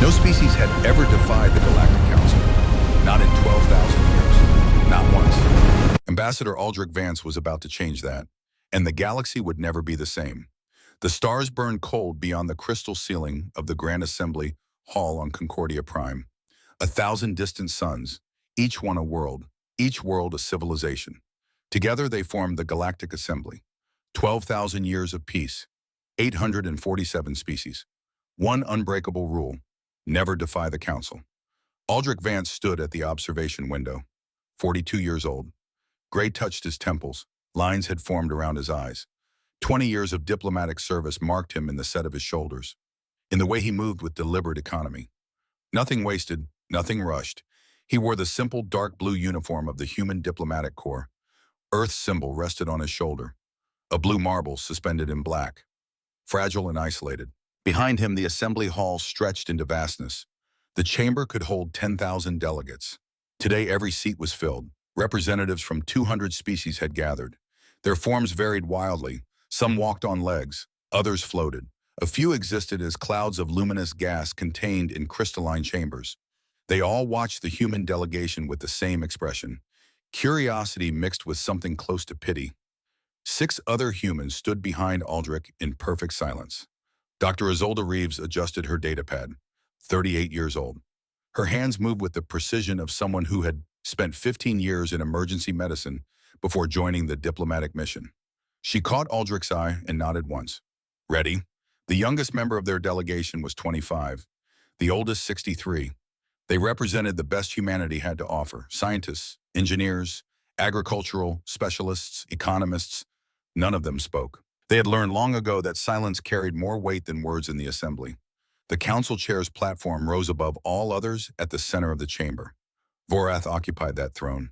No species had ever defied the Galactic Council. Not in 12,000 years. Not once. Ambassador Aldrich Vance was about to change that, and the galaxy would never be the same. The stars burned cold beyond the crystal ceiling of the Grand Assembly Hall on Concordia Prime. 1,000 distant suns, each one a world a civilization. Together they formed the Galactic Assembly. 12,000 years of peace, 847 species. One unbreakable rule: never defy the Council. Aldrich Vance stood at the observation window, 42 years old. Gray touched his temples. Lines had formed around his eyes. 20 years of diplomatic service marked him in the set of his shoulders, in the way he moved with deliberate economy. Nothing wasted, nothing rushed. He wore the simple dark blue uniform of the Human Diplomatic Corps. Earth's symbol rested on his shoulder, a blue marble suspended in black, fragile and isolated. Behind him, the assembly hall stretched into vastness. The chamber could hold 10,000 delegates. Today, every seat was filled. Representatives from 200 species had gathered. Their forms varied wildly. Some walked on legs, others floated. A few existed as clouds of luminous gas contained in crystalline chambers. They all watched the human delegation with the same expression, curiosity mixed with something close to pity. 6 other humans stood behind Aldrich in perfect silence. Dr. Isolde Reeves adjusted her datapad, 38 years old. Her hands moved with the precision of someone who had spent 15 years in emergency medicine before joining the diplomatic mission. She caught Aldrich's eye and nodded once. Ready? The youngest member of their delegation was 25, the oldest 63. They represented the best humanity had to offer: scientists, engineers, agricultural specialists, economists. None of them spoke. They had learned long ago that silence carried more weight than words in the assembly. The council chair's platform rose above all others at the center of the chamber. Vorath occupied that throne.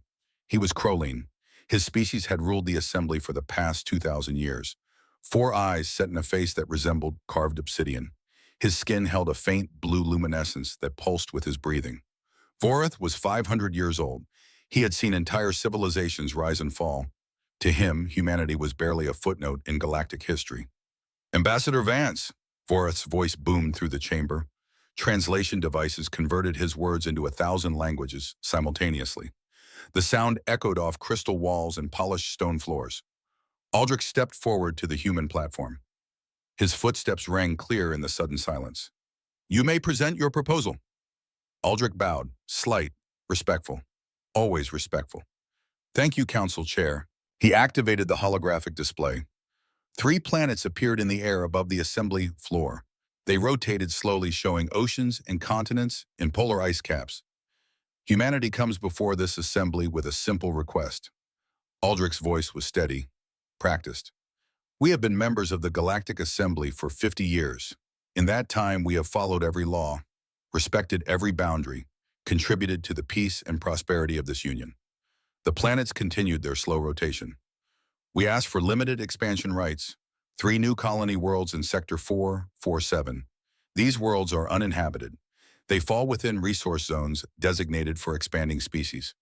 He was Crowline. His species had ruled the assembly for the past 2,000 years. 4 eyes set in a face that resembled carved obsidian. His skin held a faint blue luminescence that pulsed with his breathing. Vorath was 500 years old. He had seen entire civilizations rise and fall. To him, humanity was barely a footnote in galactic history. Ambassador Vance, Vorath's voice boomed through the chamber. Translation devices converted his words into 1,000 languages simultaneously. The sound echoed off crystal walls and polished stone floors. Aldrich stepped forward to the human platform. His footsteps rang clear in the sudden silence. You may present your proposal. Aldrich bowed, slight, respectful, always respectful. Thank you, Council Chair. He activated the holographic display. 3 planets appeared in the air above the assembly floor. They rotated slowly, showing oceans and continents in polar ice caps. Humanity comes before this assembly with a simple request. Aldrich's voice was steady, practiced. We have been members of the Galactic Assembly for 50 years. In that time, we have followed every law, respected every boundary, contributed to the peace and prosperity of this union. The planets continued their slow rotation. We asked for limited expansion rights, 3 new colony worlds in Sector 447. These worlds are uninhabited. They fall within resource zones designated for expanding species.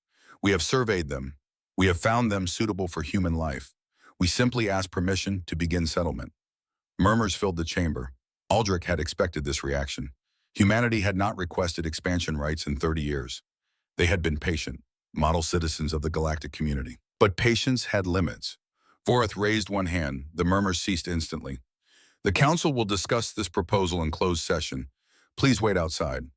We have surveyed them. We have found them suitable for human life. We simply ask permission to begin settlement. Murmurs filled the chamber. Aldrich had expected this reaction. Humanity had not requested expansion rights in 30 years. They had been patient, model citizens of the galactic community. But patience had limits. Vorath raised one hand. The murmurs ceased instantly. The council will discuss this proposal in closed session. Please wait outside.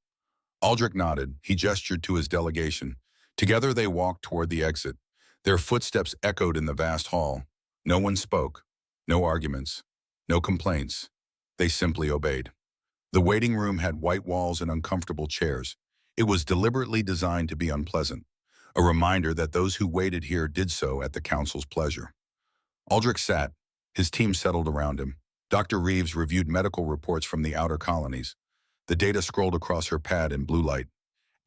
Aldrich nodded. He gestured to his delegation. Together they walked toward the exit. Their footsteps echoed in the vast hall. No one spoke. No arguments. No complaints. They simply obeyed. The waiting room had white walls and uncomfortable chairs. It was deliberately designed to be unpleasant, a reminder that those who waited here did so at the council's pleasure. Aldrich sat. His team settled around him. Dr. Reeves reviewed medical reports from the outer colonies. The data scrolled across her pad in blue light.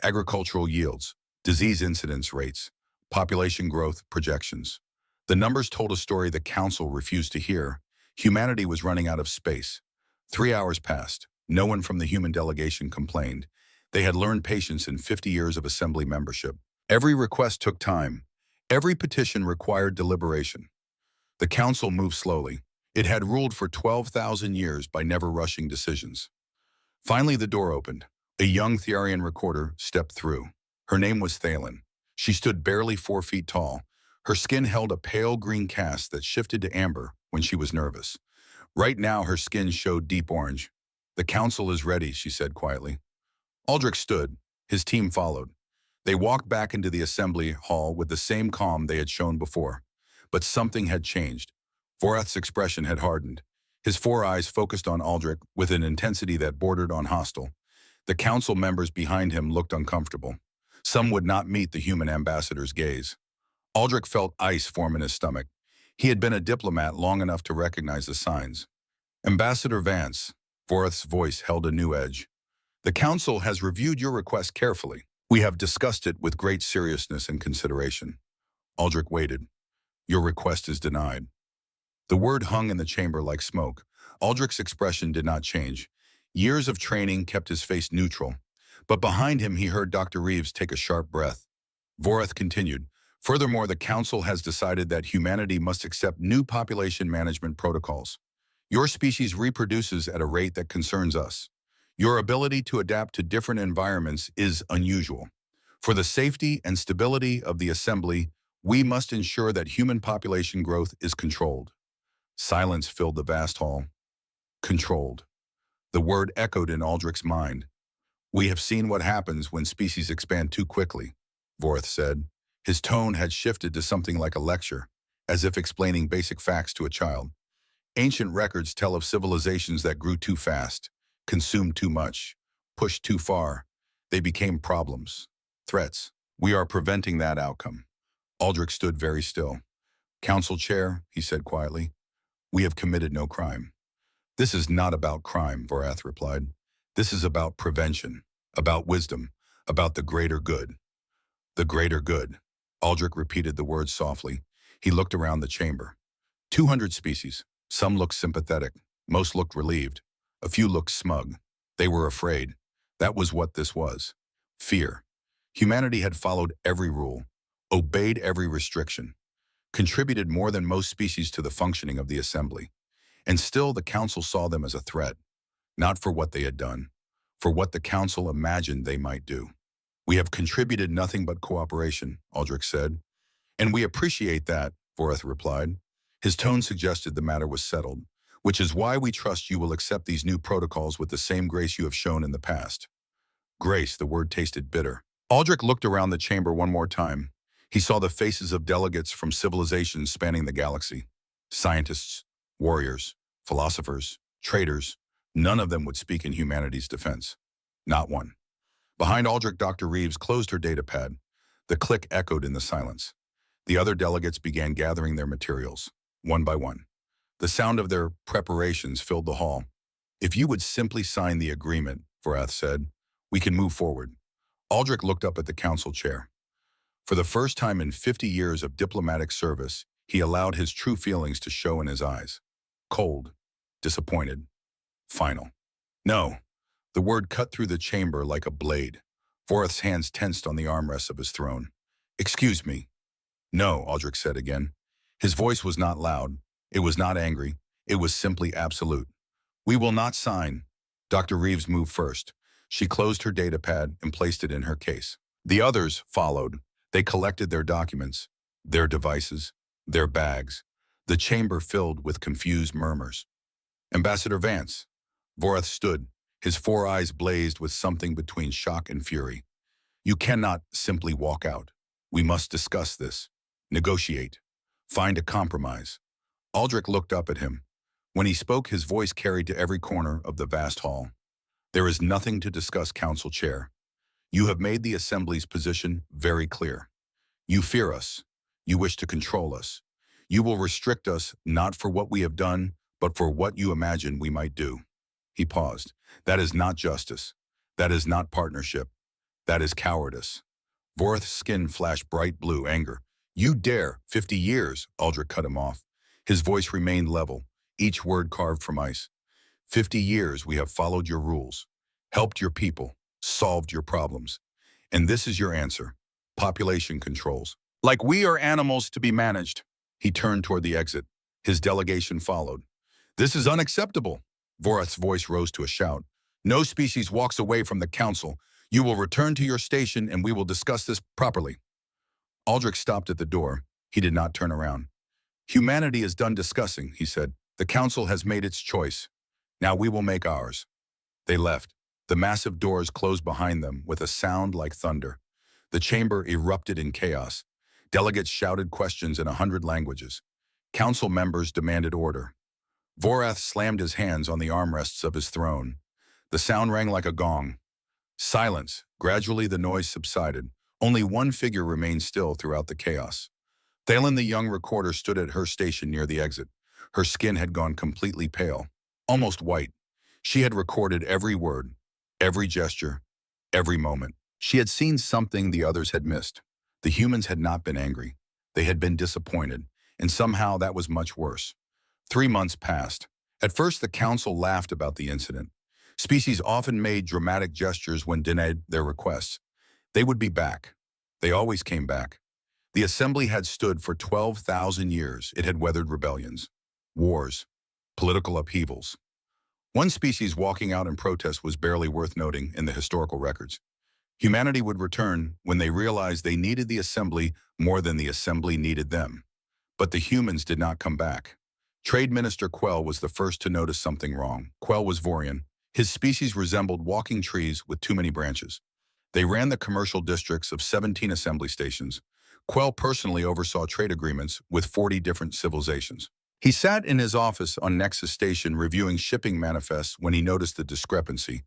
Agricultural yields, disease incidence rates, population growth projections. The numbers told a story the council refused to hear. Humanity was running out of space. 3 hours passed. No one from the human delegation complained. They had learned patience in 50 years of assembly membership. Every request took time. Every petition required deliberation. The council moved slowly. It had ruled for 12,000 years by never rushing decisions. Finally, the door opened. A young Therian recorder stepped through. Her name was Thalen. She stood barely 4 feet tall. Her skin held a pale green cast that shifted to amber when she was nervous. Right now, her skin showed deep orange. "The council is ready," she said quietly. Aldrich stood. His team followed. They walked back into the assembly hall with the same calm they had shown before. But something had changed. Vorath's expression had hardened. His four eyes focused on Aldrich with an intensity that bordered on hostile. The council members behind him looked uncomfortable. Some would not meet the human ambassador's gaze. Aldrich felt ice form in his stomach. He had been a diplomat long enough to recognize the signs. "Ambassador Vance," Vorath's voice held a new edge. "The council has reviewed your request carefully. We have discussed it with great seriousness and consideration." Aldrich waited. "Your request is denied." The word hung in the chamber like smoke. Aldrich's expression did not change. Years of training kept his face neutral. But behind him, he heard Dr. Reeves take a sharp breath. Vorath continued, "Furthermore, the council has decided that humanity must accept new population management protocols. Your species reproduces at a rate that concerns us. Your ability to adapt to different environments is unusual. For the safety and stability of the assembly, we must ensure that human population growth is controlled." Silence filled the vast hall. Controlled. The word echoed in Aldrich's mind. "We have seen what happens when species expand too quickly," Vorath said. His tone had shifted to something like a lecture, as if explaining basic facts to a child. "Ancient records tell of civilizations that grew too fast, consumed too much, pushed too far. They became problems, threats. We are preventing that outcome." Aldrich stood very still. "Council Chair," he said quietly, "we have committed no crime." "This is not about crime," Vorath replied. "This is about prevention, about wisdom, about the greater good." "The greater good." Aldrich repeated the words softly. He looked around the chamber. 200 species. Some looked sympathetic. Most looked relieved. A few looked smug. They were afraid. That was what this was. Fear. Humanity had followed every rule, obeyed every restriction, contributed more than most species to the functioning of the assembly. And still the council saw them as a threat, not for what they had done, for what the council imagined they might do. "We have contributed nothing but cooperation," Aldrich said. "And we appreciate that," Vorath replied. His tone suggested the matter was settled, "which is why we trust you will accept these new protocols with the same grace you have shown in the past." Grace, the word tasted bitter. Aldrich looked around the chamber one more time. He saw the faces of delegates from civilizations spanning the galaxy. Scientists, warriors, philosophers, traders. None of them would speak in humanity's defense. Not one. Behind Aldrich, Dr. Reeves closed her datapad. The click echoed in the silence. The other delegates began gathering their materials, one by one. The sound of their preparations filled the hall. "If you would simply sign the agreement," Vorath said, "we can move forward." Aldrich looked up at the council chair. For the first time in 50 years of diplomatic service, he allowed his true feelings to show in his eyes. Cold, disappointed, final. "No." The word cut through the chamber like a blade. Vorath's hands tensed on the armrests of his throne. "Excuse me." "No," Aldrich said again. His voice was not loud. It was not angry. It was simply absolute. "We will not sign." Dr. Reeves moved first. She closed her datapad and placed it in her case. The others followed. They collected their documents, their devices, their bags. The chamber filled with confused murmurs. "Ambassador Vance." Vorath stood. His four eyes blazed with something between shock and fury. "You cannot simply walk out. We must discuss this. Negotiate. Find a compromise." Aldrich looked up at him. When he spoke, his voice carried to every corner of the vast hall. "There is nothing to discuss, Council Chair. You have made the Assembly's position very clear. You fear us. You wish to control us. You will restrict us not for what we have done, but for what you imagine we might do." He paused. "That is not justice. That is not partnership. That is cowardice." Vorath's skin flashed bright blue anger. "You dare! 50 years!" Aldrich cut him off. His voice remained level, each word carved from ice. 50 years we have followed your rules, helped your people, solved your problems. And this is your answer. Population controls. Like we are animals to be managed." He turned toward the exit. His delegation followed. "This is unacceptable." Vorath's voice rose to a shout. No species walks away from the council. You will return to your station and we will discuss this properly. Aldrich stopped at the door. He did not turn around. Humanity is done discussing, he said. The council has made its choice. Now we will make ours. They left. The massive doors closed behind them with a sound like thunder. The chamber erupted in chaos. Delegates shouted questions in 100 languages. Council members demanded order. Vorath slammed his hands on the armrests of his throne. The sound rang like a gong. Silence. Gradually the noise subsided. Only one figure remained still throughout the chaos. Thalen, the young recorder, stood at her station near the exit. Her skin had gone completely pale, almost white. She had recorded every word, every gesture, every moment. She had seen something the others had missed. The humans had not been angry. They had been disappointed, and somehow that was much worse. 3 months passed. At first, the council laughed about the incident. Species often made dramatic gestures when denied their requests. They would be back. They always came back. The assembly had stood for 12,000 years. It had weathered rebellions, wars, political upheavals. One species walking out in protest was barely worth noting in the historical records. Humanity would return when they realized they needed the assembly more than the assembly needed them. But the humans did not come back. Trade Minister Quell was the first to notice something wrong. Quell was Vorian. His species resembled walking trees with too many branches. They ran the commercial districts of 17 assembly stations. Quell personally oversaw trade agreements with 40 different civilizations. He sat in his office on Nexus Station reviewing shipping manifests when he noticed the discrepancy.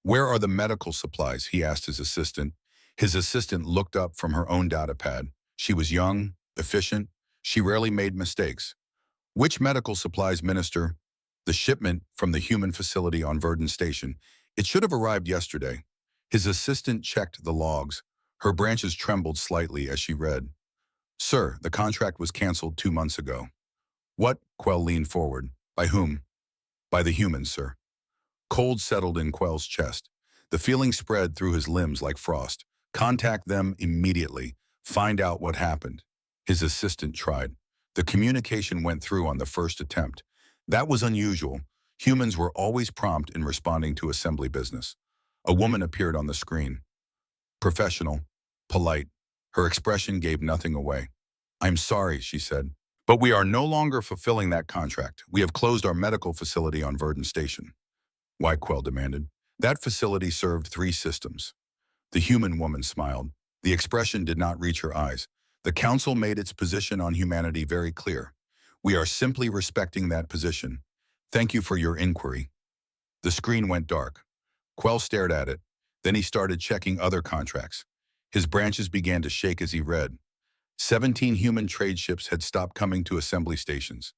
"Where are the medical supplies?" he asked his assistant. His assistant looked up from her own data pad. She was young, efficient. She rarely made mistakes. "Which medical supplies, Minister?" "The shipment from the human facility on Verdun Station. It should have arrived yesterday." His assistant checked the logs. Her branches trembled slightly as she read. "Sir, the contract was canceled 2 months ago." "What?" Quell leaned forward. "By whom?" "By the humans, sir." Cold settled in Quell's chest. The feeling spread through his limbs like frost. "Contact them immediately. Find out what happened." His assistant tried. The communication went through on the first attempt. That was unusual. Humans were always prompt in responding to assembly business. A woman appeared on the screen. Professional, polite. Her expression gave nothing away. "I'm sorry," she said, "but we are no longer fulfilling that contract. We have closed our medical facility on Verdun Station." "Why?" Quell demanded. "That facility served 3 systems." The human woman smiled. The expression did not reach her eyes. "The council made its position on humanity very clear. We are simply respecting that position. Thank you for your inquiry." The screen went dark. Quell stared at it. Then he started checking other contracts. His branches began to shake as he read. 17 human trade ships had stopped coming to assembly stations.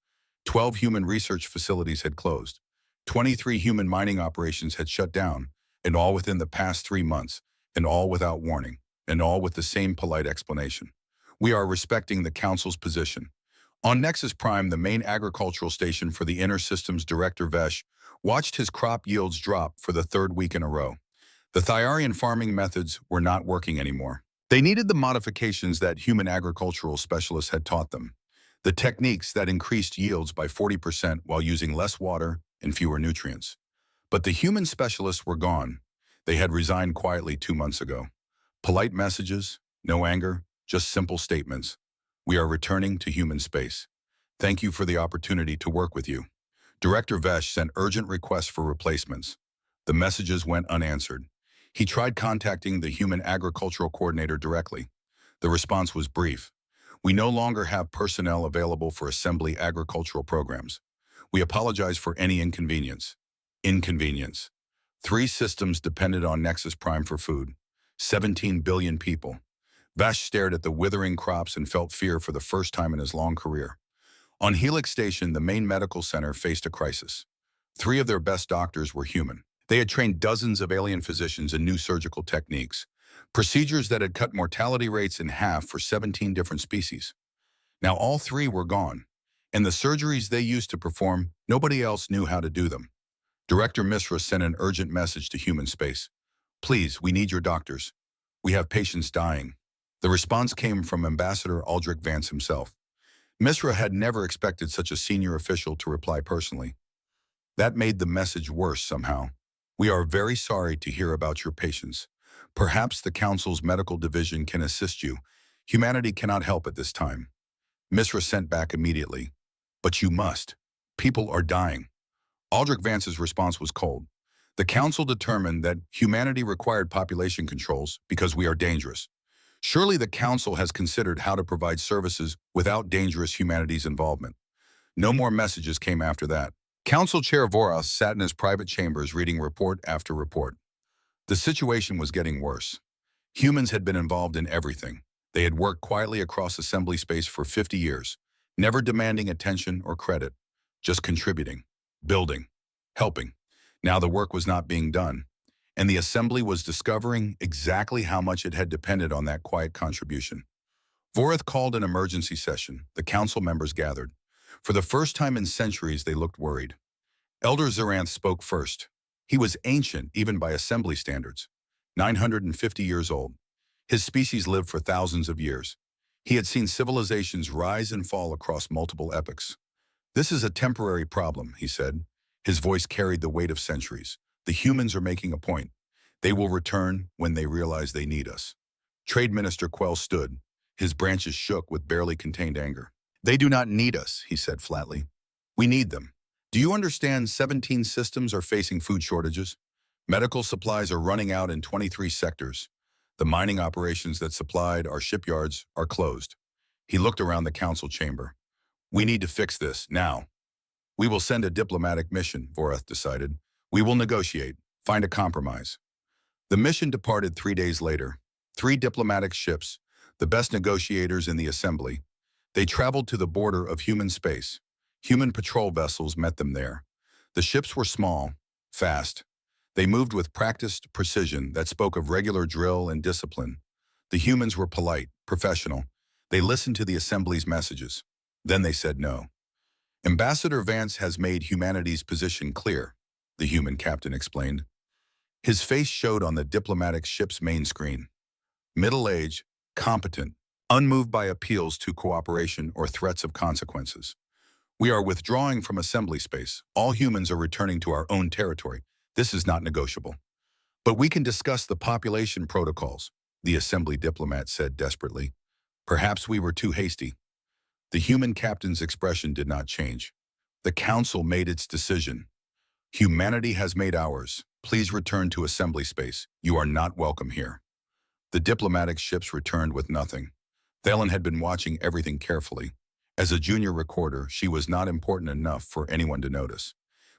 12 human research facilities had closed. 23 human mining operations had shut down, and all within the past 3 months, and all without warning, and all with the same polite explanation. "We are respecting the council's position." On Nexus Prime, the main agricultural station for the Inner Systems Director Vesh watched his crop yields drop for the 3rd week in a row. The Thyarian farming methods were not working anymore. They needed the modifications that human agricultural specialists had taught them, the techniques that increased yields by 40% while using less water and fewer nutrients. But the human specialists were gone. They had resigned quietly 2 months ago. Polite messages, no anger, just simple statements. "We are returning to human space. Thank you for the opportunity to work with you." Director Vesh sent urgent requests for replacements. The messages went unanswered. He tried contacting the Human Agricultural Coordinator directly. The response was brief. "We no longer have personnel available for assembly agricultural programs. We apologize for any inconvenience." Inconvenience. 3 systems depended on Nexus Prime for food. 17 billion people. Vash stared at the withering crops and felt fear for the first time in his long career. On Helix Station, the main medical center faced a crisis. 3 of their best doctors were human. They had trained dozens of alien physicians in new surgical techniques, procedures that had cut mortality rates in half for 17 different species. Now all 3 were gone, and the surgeries they used to perform, nobody else knew how to do them. Director Misra sent an urgent message to human space. "Please, we need your doctors. We have patients dying." The response came from Ambassador Aldrich Vance himself. Misra had never expected such a senior official to reply personally. That made the message worse somehow. We are very sorry to hear about your patients. Perhaps the Council's medical division can assist you. Humanity cannot help at this time. Misra sent back immediately. But you must. People are dying. Aldrich Vance's response was cold. The Council determined that humanity required population controls because we are dangerous. Surely the Council has considered how to provide services without dangerous humanity's involvement. No more messages came after that. Council Chair Vorath sat in his private chambers reading report after report. The situation was getting worse. Humans had been involved in everything. They had worked quietly across assembly space for 50 years, never demanding attention or credit, just contributing, building, helping. Now the work was not being done, and the assembly was discovering exactly how much it had depended on that quiet contribution. Vorath called an emergency session. The council members gathered. For the first time in centuries, they looked worried. Elder Zaranth spoke first. He was ancient, even by assembly standards, 950 years old. His species lived for thousands of years. He had seen civilizations rise and fall across multiple epochs. This is a temporary problem, he said. His voice carried the weight of centuries. The humans are making a point. They will return when they realize they need us. Trade Minister Quell stood. His branches shook with barely contained anger. They do not need us, he said flatly. We need them. Do you understand 17 systems are facing food shortages? Medical supplies are running out in 23 sectors. The mining operations that supplied our shipyards are closed. He looked around the council chamber. We need to fix this, now. We will send a diplomatic mission, Vorath decided. We will negotiate, find a compromise. The mission departed 3 days later. 3 diplomatic ships, the best negotiators in the assembly. They traveled to the border of human space. Human patrol vessels met them there. The ships were small, fast. They moved with practiced precision that spoke of regular drill and discipline. The humans were polite, professional. They listened to the assembly's messages. Then they said no. Ambassador Vance has made humanity's position clear, the human captain explained. His face showed on the diplomatic ship's main screen. Middle-aged, competent, unmoved by appeals to cooperation or threats of consequences. We are withdrawing from assembly space. All humans are returning to our own territory. This is not negotiable. But we can discuss the population protocols, the assembly diplomat said desperately. Perhaps we were too hasty. The human captain's expression did not change. The council made its decision. Humanity has made ours. Please return to assembly space. You are not welcome here. The diplomatic ships returned with nothing. Thalen had been watching everything carefully. As a junior recorder, she was not important enough for anyone to notice.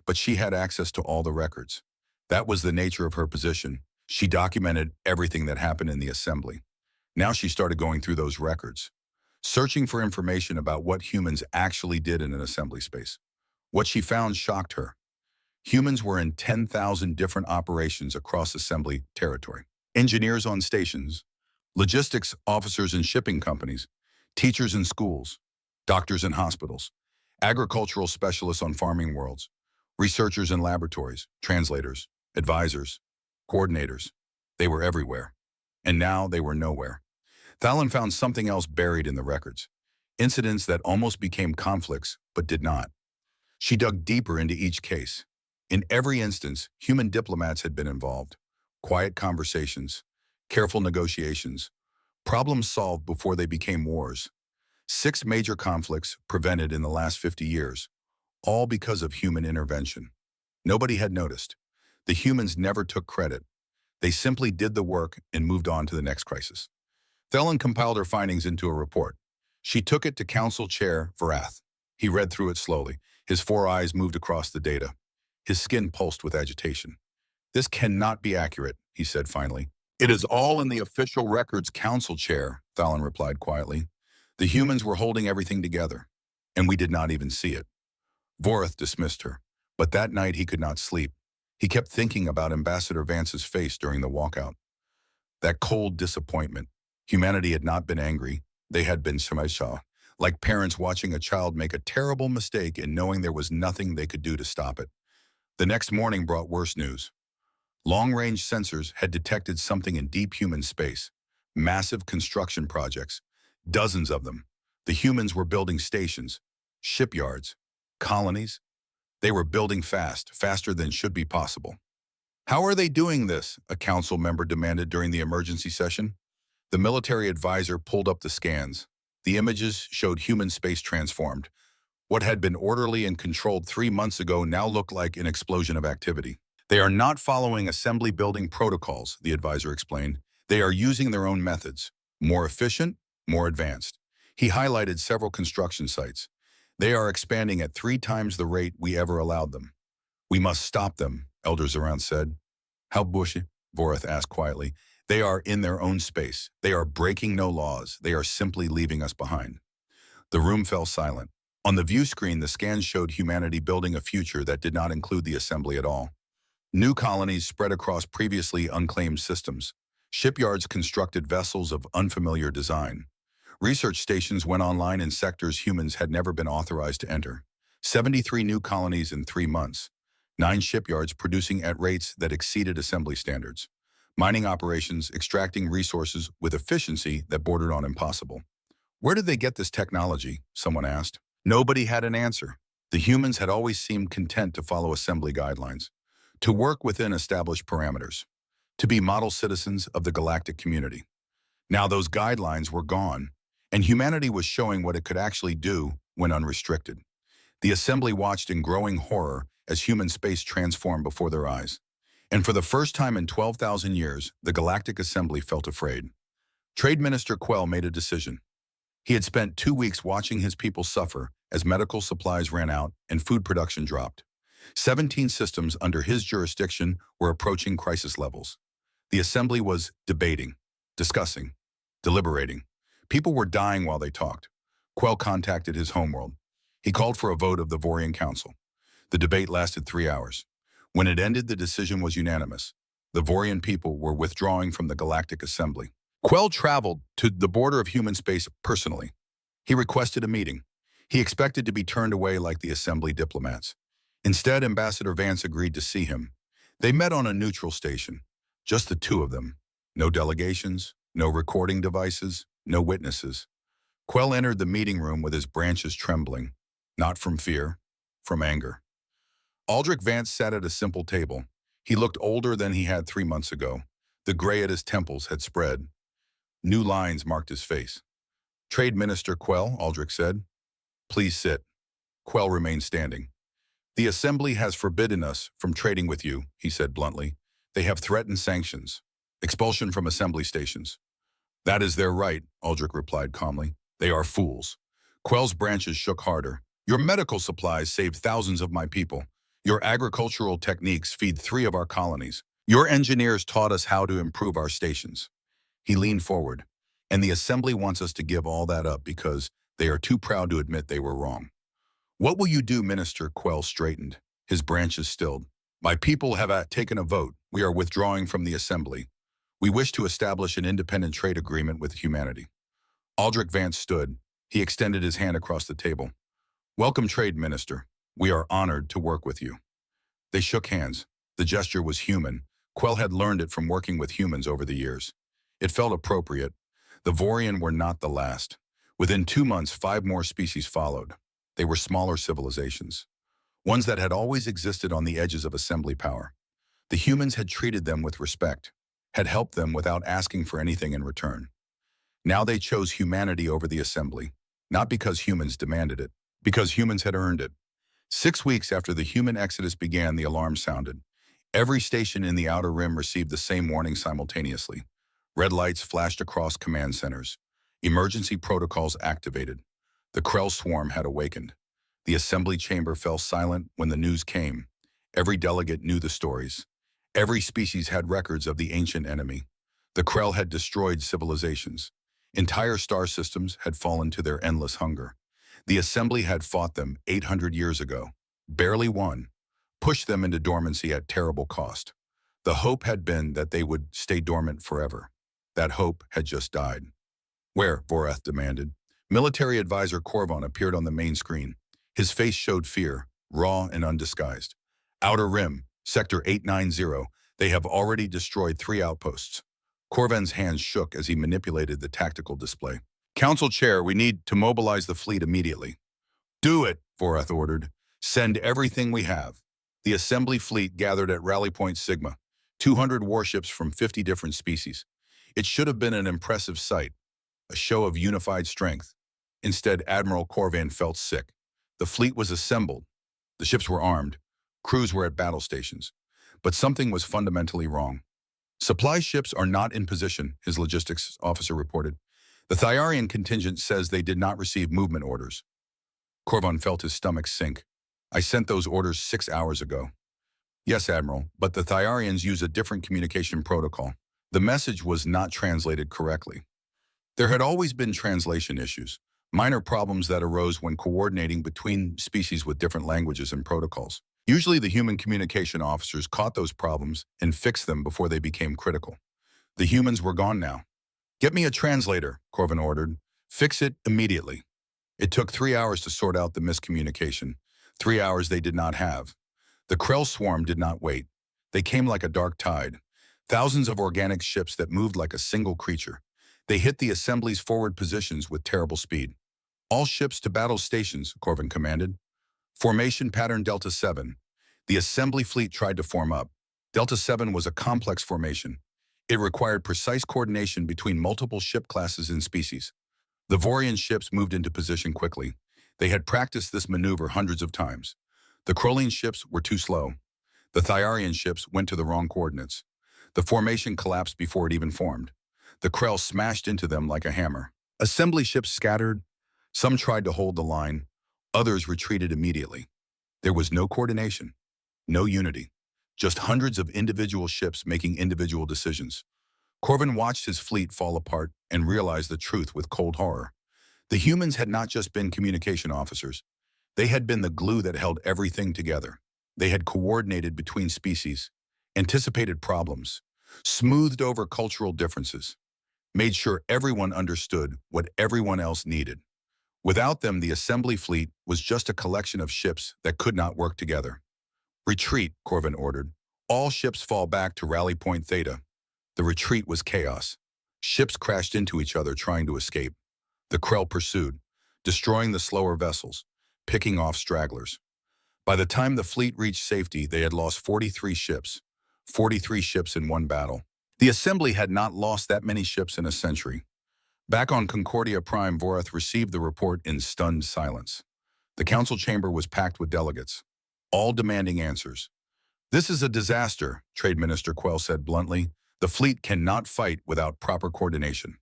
But she had access to all the records. That was the nature of her position. She documented everything that happened in the assembly. Now she started going through those records, searching for information about what humans actually did in an assembly space. What she found shocked her. Humans were in 10,000 different operations across assembly territory. Engineers on stations, logistics officers in shipping companies, teachers in schools, doctors in hospitals, agricultural specialists on farming worlds, researchers in laboratories, translators, advisors, coordinators. They were everywhere. And now they were nowhere. Thalen found something else buried in the records. Incidents that almost became conflicts, but did not. She dug deeper into each case. In every instance, human diplomats had been involved. Quiet conversations, careful negotiations, problems solved before they became wars. 6 major conflicts prevented in the last 50 years, all because of human intervention. Nobody had noticed. The humans never took credit. They simply did the work and moved on to the next crisis. Thelen compiled her findings into a report. She took it to Council Chair Vorath. He read through it slowly. His 4 eyes moved across the data. His skin pulsed with agitation. This cannot be accurate, he said finally. It is all in the official records, Council Chair, Thalen replied quietly. The humans were holding everything together, and we did not even see it. Vorath dismissed her, but that night he could not sleep. He kept thinking about Ambassador Vance's face during the walkout. That cold disappointment. Humanity had not been angry. They had been shamaisha, like parents watching a child make a terrible mistake and knowing there was nothing they could do to stop it. The next morning brought worse news. Long-range sensors had detected something in deep human space. Massive construction projects. Dozens of them. The humans were building stations, shipyards, colonies. They were building fast, faster than should be possible. How are they doing this? A council member demanded during the emergency session. The military advisor pulled up the scans. The images showed human space transformed. What had been orderly and controlled 3 months ago now looked like an explosion of activity. They are not following assembly building protocols, the advisor explained. They are using their own methods, more efficient, more advanced. He highlighted several construction sites. They are expanding at 3 times the rate we ever allowed them. We must stop them, elders around said. How bushy? Vorath asked quietly. They are in their own space. They are breaking no laws. They are simply leaving us behind. The room fell silent. On the view screen, the scans showed humanity building a future that did not include the assembly at all. New colonies spread across previously unclaimed systems. Shipyards constructed vessels of unfamiliar design. Research stations went online in sectors humans had never been authorized to enter. 73 new colonies in 3 months. 9 shipyards producing at rates that exceeded assembly standards. Mining operations extracting resources with efficiency that bordered on impossible. Where did they get this technology? Someone asked. Nobody had an answer. The humans had always seemed content to follow assembly guidelines, to work within established parameters, to be model citizens of the galactic community. Now those guidelines were gone, and humanity was showing what it could actually do when unrestricted. The assembly watched in growing horror as human space transformed before their eyes. And for the first time in 12,000 years, the Galactic Assembly felt afraid. Trade Minister Quell made a decision. He had spent 2 weeks watching his people suffer as medical supplies ran out and food production dropped. 17 systems under his jurisdiction were approaching crisis levels. The assembly was debating, discussing, deliberating. People were dying while they talked. Quell contacted his homeworld. He called for a vote of the Vorian Council. The debate lasted 3 hours. When it ended, the decision was unanimous. The Vorian people were withdrawing from the Galactic Assembly. Quell traveled to the border of human space personally. He requested a meeting. He expected to be turned away like the Assembly diplomats. Instead, Ambassador Vance agreed to see him. They met on a neutral station, just the 2 of them. No delegations, no recording devices, no witnesses. Quell entered the meeting room with his branches trembling, not from fear, from anger. Aldrich Vance sat at a simple table. He looked older than he had 3 months ago. The gray at his temples had spread. New lines marked his face. Trade Minister Quell, Aldrich said. Please sit. Quell remained standing. The Assembly has forbidden us from trading with you, he said bluntly. They have threatened sanctions, expulsion from assembly stations. That is their right, Aldrich replied calmly. They are fools. Quell's branches shook harder. Your medical supplies saved thousands of my people. Your agricultural techniques feed 3 of our colonies. Your engineers taught us how to improve our stations. He leaned forward. And the Assembly wants us to give all that up because they are too proud to admit they were wrong. What will you do, Minister? Quell straightened. His branches stilled. My people have taken a vote. We are withdrawing from the Assembly. We wish to establish an independent trade agreement with humanity. Aldrich Vance stood. He extended his hand across the table. Welcome, Trade Minister. We are honored to work with you. They shook hands. The gesture was human. Quell had learned it from working with humans over the years. It felt appropriate. The Vorian were not the last. Within 2 months, 5 more species followed. They were smaller civilizations, ones that had always existed on the edges of assembly power. The humans had treated them with respect, had helped them without asking for anything in return. Now they chose humanity over the assembly, not because humans demanded it, because humans had earned it. 6 weeks after the human exodus began, the alarm sounded. Every station in the outer rim received the same warning simultaneously. Red lights flashed across command centers. Emergency protocols activated. The Krell swarm had awakened. The assembly chamber fell silent when the news came. Every delegate knew the stories. Every species had records of the ancient enemy. The Krell had destroyed civilizations. Entire star systems had fallen to their endless hunger. The assembly had fought them 800 years ago, barely won, pushed them into dormancy at terrible cost. The hope had been that they would stay dormant forever. That hope had just died. Where? Vorath demanded. Military advisor Corvon appeared on the main screen. His face showed fear, raw and undisguised. Outer Rim, Sector 890, they have already destroyed 3 outposts. Corvon's hands shook as he manipulated the tactical display. Council Chair, we need to mobilize the fleet immediately. Do it, Vorath ordered. Send everything we have. The assembly fleet gathered at Rally Point Sigma. 200 warships from 50 different species. It should have been an impressive sight, a show of unified strength. Instead, Admiral Corvan felt sick. The fleet was assembled. The ships were armed. Crews were at battle stations. But something was fundamentally wrong. Supply ships are not in position, his logistics officer reported. The Thyarian contingent says they did not receive movement orders. Corvan felt his stomach sink. I sent those orders 6 hours ago. Yes, Admiral, but the Thyarians use a different communication protocol. The message was not translated correctly. There had always been translation issues, minor problems that arose when coordinating between species with different languages and protocols. Usually the human communication officers caught those problems and fixed them before they became critical. The humans were gone now. Get me a translator, Corvan ordered. Fix it immediately. It took 3 hours to sort out the miscommunication. 3 hours they did not have. The Krell swarm did not wait. They came like a dark tide. Thousands of organic ships that moved like a single creature. They hit the assembly's forward positions with terrible speed. All ships to battle stations, Corvan commanded. Formation pattern Delta 7. The assembly fleet tried to form up. Delta 7 was a complex formation. It required precise coordination between multiple ship classes and species. The Vorian ships moved into position quickly. They had practiced this maneuver hundreds of times. The Krolian ships were too slow. The Thyarian ships went to the wrong coordinates. The formation collapsed before it even formed. The Krell smashed into them like a hammer. Assembly ships scattered. Some tried to hold the line. Others retreated immediately. There was no coordination, no unity, just hundreds of individual ships making individual decisions. Corvan watched his fleet fall apart and realized the truth with cold horror. The humans had not just been communication officers. They had been the glue that held everything together. They had coordinated between species, anticipated problems, smoothed over cultural differences, made sure everyone understood what everyone else needed. Without them, the assembly fleet was just a collection of ships that could not work together. Retreat, Corvan ordered. All ships fall back to Rally Point Theta. The retreat was chaos. Ships crashed into each other trying to escape. The Krell pursued, destroying the slower vessels, picking off stragglers. By the time the fleet reached safety, they had lost 43 ships. 43 ships in one battle. The assembly had not lost that many ships in a century. Back on Concordia Prime, Vorath received the report in stunned silence. The council chamber was packed with delegates, all demanding answers. This is a disaster, Trade Minister Quell said bluntly. The fleet cannot fight without proper coordination.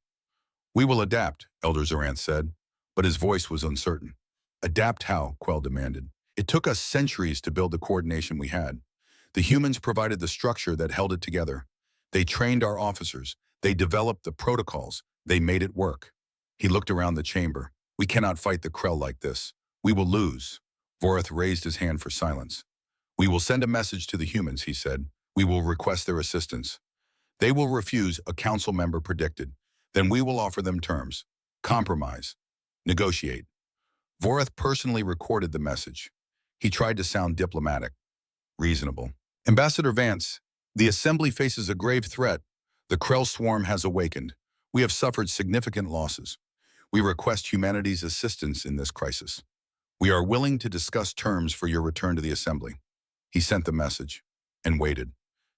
We will adapt, Elder Zoranth said, but his voice was uncertain. Adapt how? Quell demanded. It took us centuries to build the coordination we had. The humans provided the structure that held it together. They trained our officers. They developed the protocols. They made it work. He looked around the chamber. We cannot fight the Krell like this. We will lose. Vorath raised his hand for silence. We will send a message to the humans, he said. We will request their assistance. They will refuse, a council member predicted. Then we will offer them terms. Compromise. Negotiate. Vorath personally recorded the message. He tried to sound diplomatic, reasonable. Ambassador Vance, the Assembly faces a grave threat. The Krell swarm has awakened. We have suffered significant losses. We request humanity's assistance in this crisis. We are willing to discuss terms for your return to the Assembly. He sent the message and waited.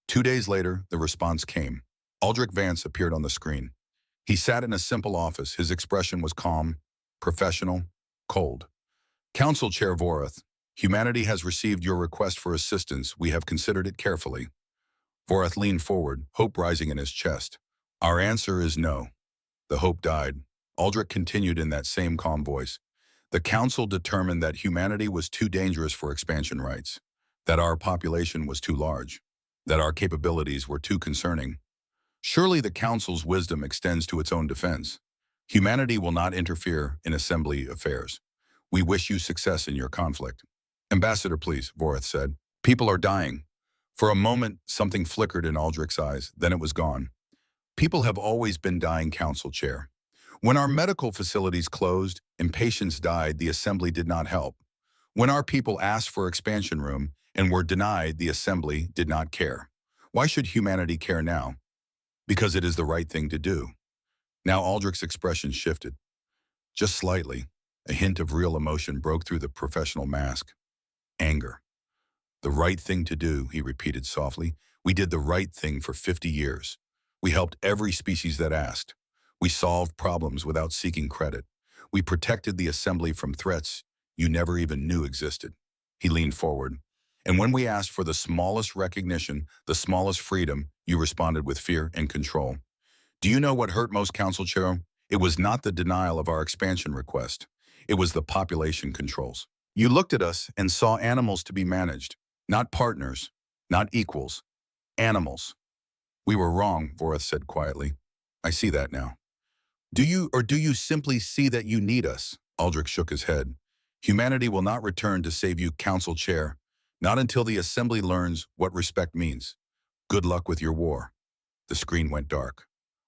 2 days later, the response came. Aldrich Vance appeared on the screen. He sat in a simple office. His expression was calm, professional, cold. Council Chair Vorath, humanity has received your request for assistance. We have considered it carefully. Vorath leaned forward, hope rising in his chest. Our answer is no. The hope died. Aldrich continued in that same calm voice. The council determined that humanity was too dangerous for expansion rights, that our population was too large, that our capabilities were too concerning. Surely the council's wisdom extends to its own defense. Humanity will not interfere in assembly affairs. We wish you success in your conflict. Ambassador, please, Vorath said. People are dying. For a moment, something flickered in Aldrich's eyes, then it was gone. People have always been dying, Council Chair. When our medical facilities closed and patients died, the Assembly did not help. When our people asked for expansion room and were denied, the Assembly did not care. Why should humanity care now? Because it is the right thing to do. Now Aldrich's expression shifted. Just slightly, a hint of real emotion broke through the professional mask. Anger. The right thing to do, he repeated softly. We did the right thing for 50 years. We helped every species that asked. We solved problems without seeking credit. We protected the assembly from threats you never even knew existed. He leaned forward. And when we asked for the smallest recognition, the smallest freedom, you responded with fear and control. Do you know what hurt most, Council Chair? It was not the denial of our expansion request. It was the population controls. You looked at us and saw animals to be managed, not partners, not equals, animals. We were wrong, Vorath said quietly. I see that now. Do you simply see that you need us? Aldrich shook his head. Humanity will not return to save you, Council Chair, not until the Assembly learns what respect means. Good luck with your war. The screen went dark.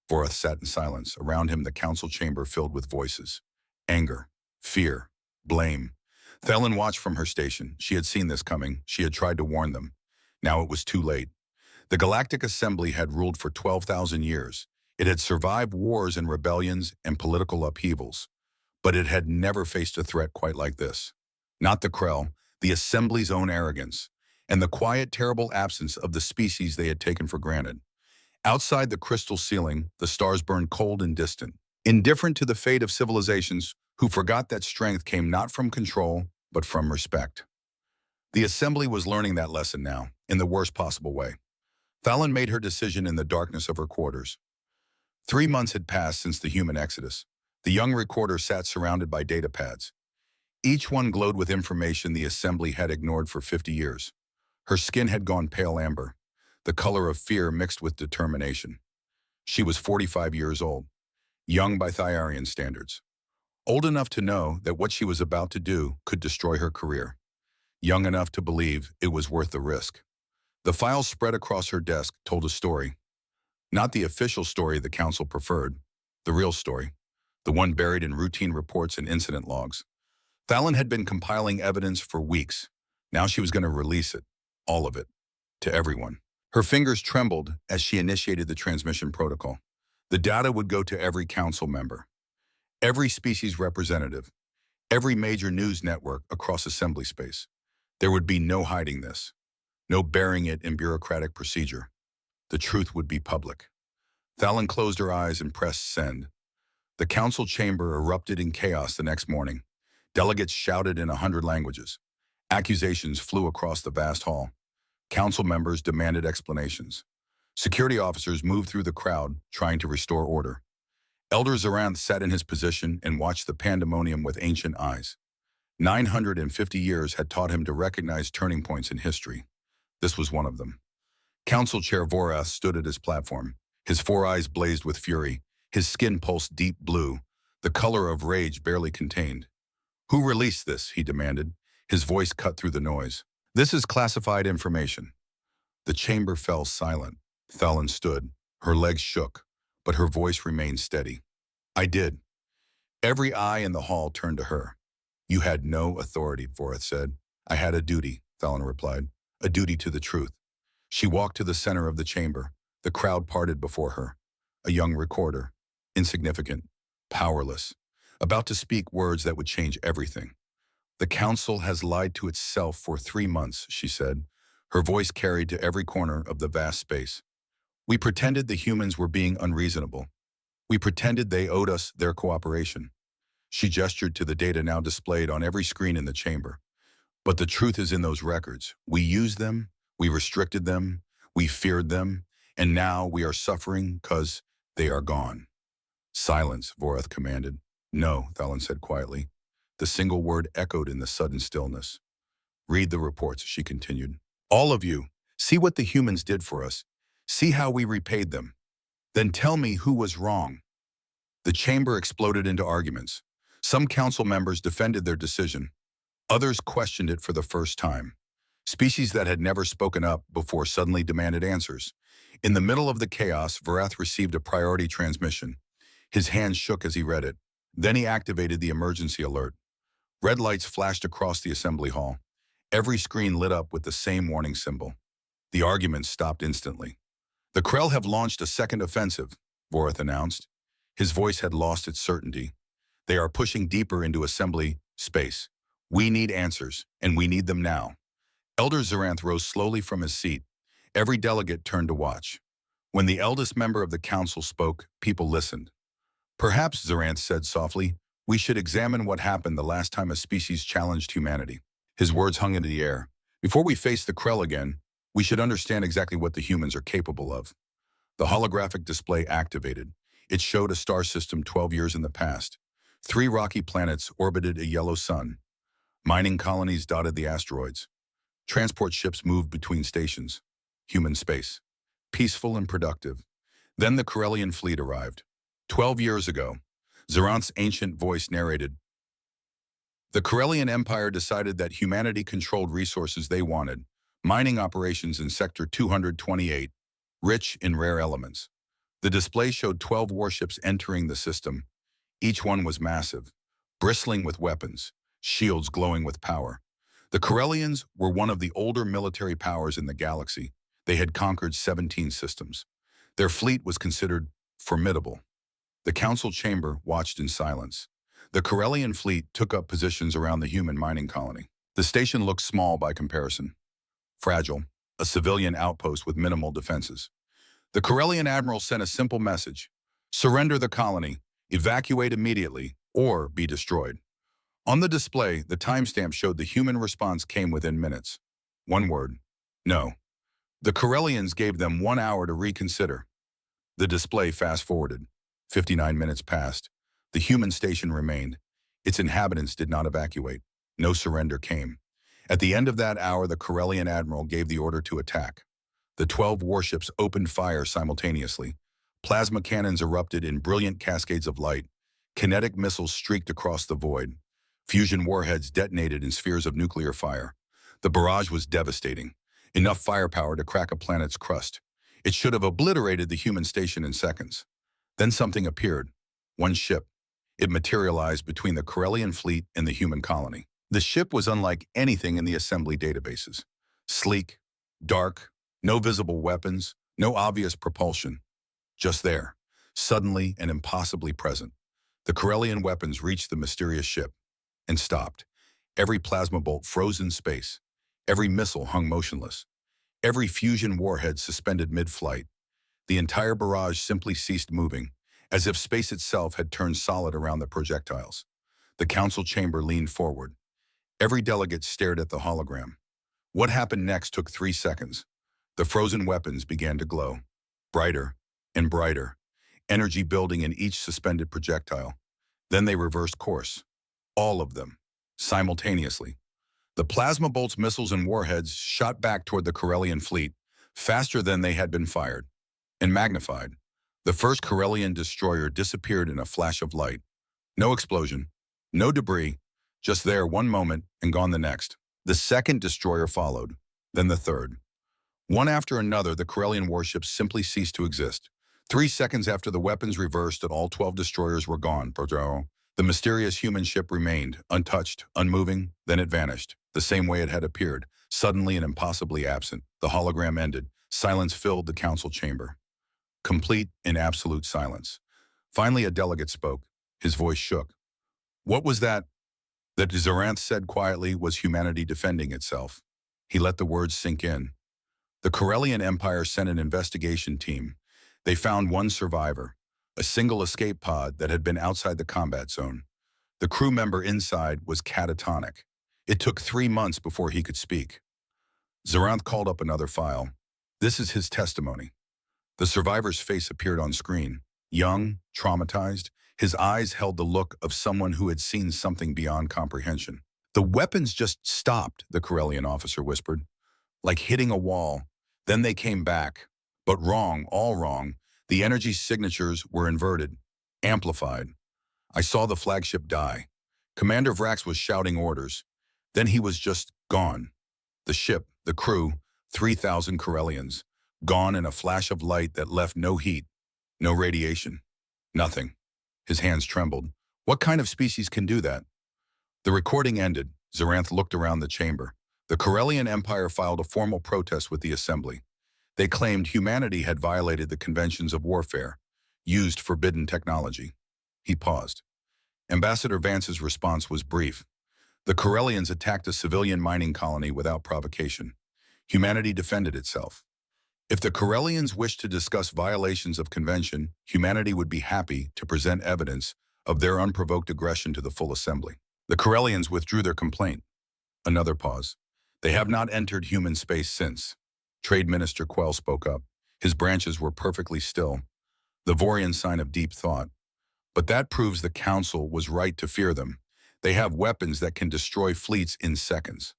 Vorath sat in silence. Around him, the council chamber filled with voices. Anger, fear, blame. Thelen watched from her station. She had seen this coming. She had tried to warn them. Now it was too late. The Galactic Assembly had ruled for 12,000 years. It had survived wars and rebellions and political upheavals. But it had never faced a threat quite like this. Not the Krell, the Assembly's own arrogance, and the quiet, terrible absence of the species they had taken for granted. Outside the crystal ceiling, the stars burned cold and distant, indifferent to the fate of civilizations who forgot that strength came not from control, but from respect. The Assembly was learning that lesson now, in the worst possible way. Thelen made her decision in the darkness of her quarters. 3 months had passed since the human exodus. The young recorder sat surrounded by data pads. Each one glowed with information the Assembly had ignored for 50 years. Her skin had gone pale amber, the color of fear mixed with determination. She was 45 years old, young by Thyarian standards. Old enough to know that what she was about to do could destroy her career. Young enough to believe it was worth the risk. The files spread across her desk told a story. Not the official story the council preferred, the real story, the one buried in routine reports and incident logs. Thelen had been compiling evidence for weeks. Now she was going to release it, all of it, to everyone. Her fingers trembled as she initiated the transmission protocol. The data would go to every council member, every species representative, every major news network across assembly space. There would be no hiding this, no burying it in bureaucratic procedure. The truth would be public. Thelen closed her eyes and pressed send. The council chamber erupted in chaos the next morning. Delegates shouted in 100 languages. Accusations flew across the vast hall. Council members demanded explanations. Security officers moved through the crowd, trying to restore order. Elder Zaranth sat in his position and watched the pandemonium with ancient eyes. 950 years had taught him to recognize turning points in history. This was one of them. Council Chair Vorath stood at his platform. His 4 eyes blazed with fury. His skin pulsed deep blue, the color of rage barely contained. Who released this? He demanded. His voice cut through the noise. This is classified information. The chamber fell silent. Thelen stood. Her legs shook, but her voice remained steady. I did. Every eye in the hall turned to her. You had no authority, Vorath said. I had a duty, Thelen replied. A duty to the truth. She walked to the center of the chamber. The crowd parted before her. A young recorder, insignificant, powerless, about to speak words that would change everything. The council has lied to itself for 3 months, she said. Her voice carried to every corner of the vast space. We pretended the humans were being unreasonable. We pretended they owed us their cooperation. She gestured to the data now displayed on every screen in the chamber. But the truth is in those records. We used them, we restricted them, we feared them, and now we are suffering because they are gone. Silence, Vorath commanded. No, Thelen said quietly. The single word echoed in the sudden stillness. Read the reports, she continued. All of you, see what the humans did for us. See how we repaid them. Then tell me who was wrong. The chamber exploded into arguments. Some council members defended their decision. Others questioned it for the first time. Species that had never spoken up before suddenly demanded answers. In the middle of the chaos, Vorath received a priority transmission. His hands shook as he read it. Then he activated the emergency alert. Red lights flashed across the assembly hall. Every screen lit up with the same warning symbol. The arguments stopped instantly. The Krell have launched a second offensive, Vorath announced. His voice had lost its certainty. They are pushing deeper into assembly space. We need answers, and we need them now. Elder Zaranth rose slowly from his seat. Every delegate turned to watch. When the eldest member of the council spoke, people listened. Perhaps, Zaranth said softly, we should examine what happened the last time a species challenged humanity. His words hung in the air. Before we face the Krell again, we should understand exactly what the humans are capable of. The holographic display activated. It showed a star system 12 years in the past. 3 rocky planets orbited a yellow sun. Mining colonies dotted the asteroids. Transport ships moved between stations. Human space. Peaceful and productive. Then the Corellian fleet arrived. 12 years ago, Zaranth's ancient voice narrated, the Corellian Empire decided that humanity controlled resources they wanted, mining operations in Sector 228, rich in rare elements. The display showed 12 warships entering the system. Each one was massive, bristling with weapons, shields glowing with power. The Corellians were one of the older military powers in the galaxy. They had conquered 17 systems. Their fleet was considered formidable. The council chamber watched in silence. The Corellian fleet took up positions around the human mining colony. The station looked small by comparison. Fragile, a civilian outpost with minimal defenses. The Corellian admiral sent a simple message: surrender the colony, evacuate immediately, or be destroyed. On the display, the timestamp showed the human response came within minutes. One word: no. The Corellians gave them 1 hour to reconsider. The display fast-forwarded. 59 minutes passed. The human station remained. Its inhabitants did not evacuate. No surrender came. At the end of that hour, the Corellian admiral gave the order to attack. The 12 warships opened fire simultaneously. Plasma cannons erupted in brilliant cascades of light. Kinetic missiles streaked across the void. Fusion warheads detonated in spheres of nuclear fire. The barrage was devastating. Enough firepower to crack a planet's crust. It should have obliterated the human station in seconds. Then something appeared. One ship. It materialized between the Corellian fleet and the human colony. The ship was unlike anything in the assembly databases. Sleek, dark, no visible weapons, no obvious propulsion. Just there, suddenly and impossibly present. The Corellian weapons reached the mysterious ship and stopped. Every plasma bolt froze in space. Every missile hung motionless. Every fusion warhead suspended mid-flight. The entire barrage simply ceased moving, as if space itself had turned solid around the projectiles. The council chamber leaned forward. Every delegate stared at the hologram. What happened next took 3 seconds. The frozen weapons began to glow. Brighter and brighter, energy building in each suspended projectile. Then they reversed course. All of them, simultaneously. The plasma bolts, missiles, and warheads shot back toward the Corellian fleet, faster than they had been fired, and magnified. The first Corellian destroyer disappeared in a flash of light. No explosion, no debris, just there one moment and gone the next. The second destroyer followed, then the third. One after another, the Corellian warships simply ceased to exist. 3 seconds after the weapons reversed and all 12 destroyers were gone, the mysterious human ship remained, untouched, unmoving, then it vanished, the same way it had appeared, suddenly and impossibly absent. The hologram ended. Silence filled the council chamber. Complete and absolute silence. Finally, a delegate spoke. His voice shook. What was that? That Zaranth said quietly was humanity defending itself. He let the words sink in. The Corellian Empire sent an investigation team. They found one survivor, a single escape pod that had been outside the combat zone. The crew member inside was catatonic. It took 3 months before he could speak. Zaranth called up another file. This is his testimony. The survivor's face appeared on screen. Young, traumatized, his eyes held the look of someone who had seen something beyond comprehension. The weapons just stopped, the Corellian officer whispered, like hitting a wall. Then they came back. But wrong, all wrong. The energy signatures were inverted, amplified. I saw the flagship die. Commander Vrax was shouting orders. Then he was just gone. The ship, the crew, 3,000 Corellians, gone in a flash of light that left no heat, no radiation, nothing. His hands trembled. What kind of species can do that? The recording ended. Zaranth looked around the chamber. The Corellian Empire filed a formal protest with the assembly. They claimed humanity had violated the conventions of warfare, used forbidden technology. He paused. Ambassador Vance's response was brief. The Corellians attacked a civilian mining colony without provocation. Humanity defended itself. If the Corellians wished to discuss violations of convention, humanity would be happy to present evidence of their unprovoked aggression to the full assembly. The Corellians withdrew their complaint. Another pause. They have not entered human space since. Trade Minister Quell spoke up. His branches were perfectly still, the Vorian sign of deep thought. But that proves the Council was right to fear them. They have weapons that can destroy fleets in seconds.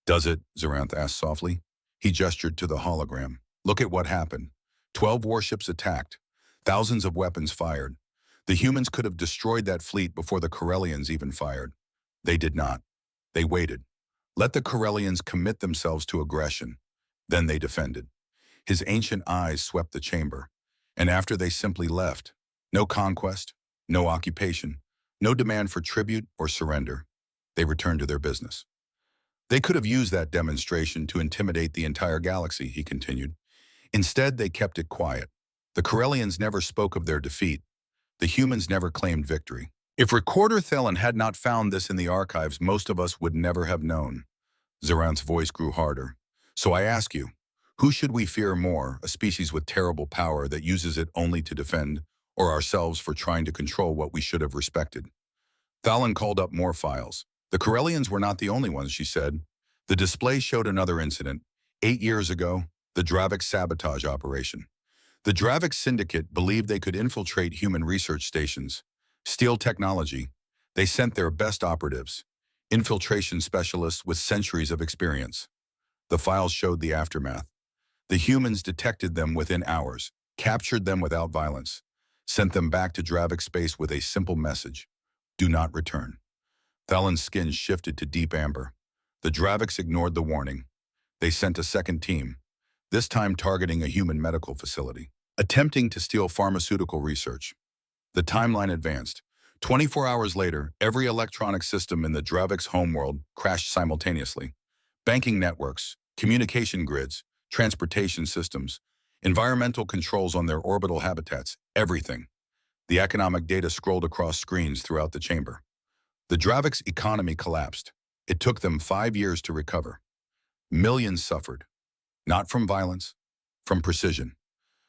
Does it? Zaranth asked softly. He gestured to the hologram. Look at what happened. 12 warships attacked. Thousands of weapons fired. The humans could have destroyed that fleet before the Corellians even fired. They did not. They waited. Let the Corellians commit themselves to aggression. Then they defended. His ancient eyes swept the chamber. And after they simply left, no conquest, no occupation, no demand for tribute or surrender, they returned to their business. They could have used that demonstration to intimidate the entire galaxy, he continued. Instead, they kept it quiet. The Corellians never spoke of their defeat. The humans never claimed victory. If Recorder Thelen had not found this in the archives, most of us would never have known. Zaranth's voice grew harder. So I ask you, who should we fear more, a species with terrible power that uses it only to defend, or ourselves for trying to control what we should have respected? Thalen called up more files. The Corellians were not the only ones, she said. The display showed another incident. 8 years ago, the Dravik sabotage operation. The Dravik Syndicate believed they could infiltrate human research stations, steal technology. They sent their best operatives, infiltration specialists with centuries of experience. The files showed the aftermath. The humans detected them within hours, captured them without violence, sent them back to Dravik space with a simple message: do not return. Thalen's skin shifted to deep amber. The Draviks ignored the warning. They sent a second team, this time targeting a human medical facility, attempting to steal pharmaceutical research. The timeline advanced. 24 hours later, every electronic system in the Dravik's homeworld crashed simultaneously. Banking networks, communication grids, transportation systems, environmental controls on their orbital habitats, everything. The economic data scrolled across screens throughout the chamber. The Dravik's economy collapsed. It took them 5 years to recover. Millions suffered, not from violence, from precision.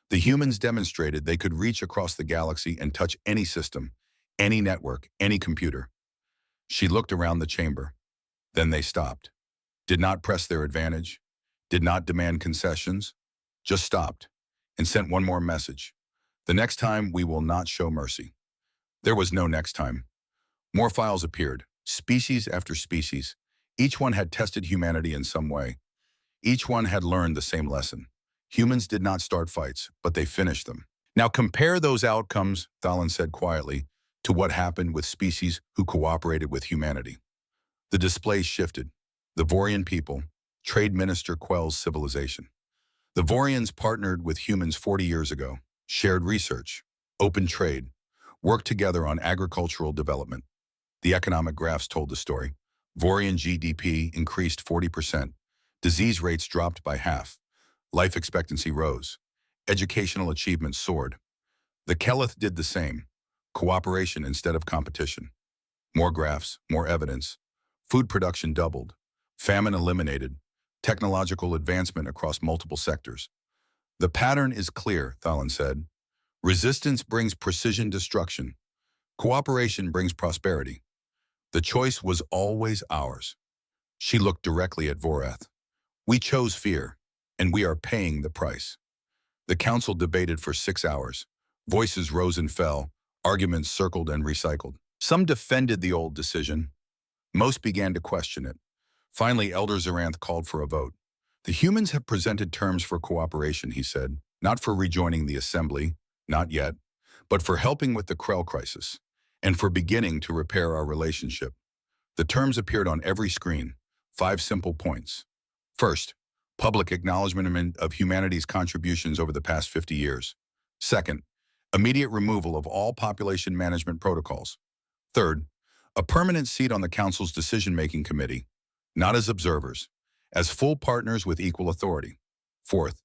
The humans demonstrated they could reach across the galaxy and touch any system, any network, any computer. She looked around the chamber. Then they stopped. Did not press their advantage, did not demand concessions, just stopped and sent one more message. The next time, we will not show mercy. There was no next time. More files appeared, species after species. Each one had tested humanity in some way. Each one had learned the same lesson. Humans did not start fights, but they finished them. Now compare those outcomes, Thalen said quietly, to what happened with species who cooperated with humanity. The display shifted. The Vorian people, Trade Minister Quell's civilization. The Vorians partnered with humans 40 years ago, shared research, opened trade, worked together on agricultural development. The economic graphs told the story. Vorian GDP increased 40%. Disease rates dropped by half. Life expectancy rose. Educational achievements soared. The Keleth did the same. Cooperation instead of competition. More graphs, more evidence. Food production doubled. Famine eliminated. Technological advancement across multiple sectors. The pattern is clear, Thalen said. Resistance brings precision destruction. Cooperation brings prosperity. The choice was always ours. She looked directly at Vorath. We chose fear, and we are paying the price. The council debated for 6 hours. Voices rose and fell. Arguments circled and recycled. Some defended the old decision. Most began to question it. Finally, Elder Zaranth called for a vote. The humans have presented terms for cooperation, he said, not for rejoining the assembly, not yet, but for helping with the Krell crisis, and for beginning to repair our relationship. The terms appeared on every screen, 5 simple points. First, public acknowledgement of humanity's contributions over the past 50 years. Second, immediate removal of all population management protocols. Third, a permanent seat on the Council's decision-making committee, not as observers, as full partners with equal authority. Fourth,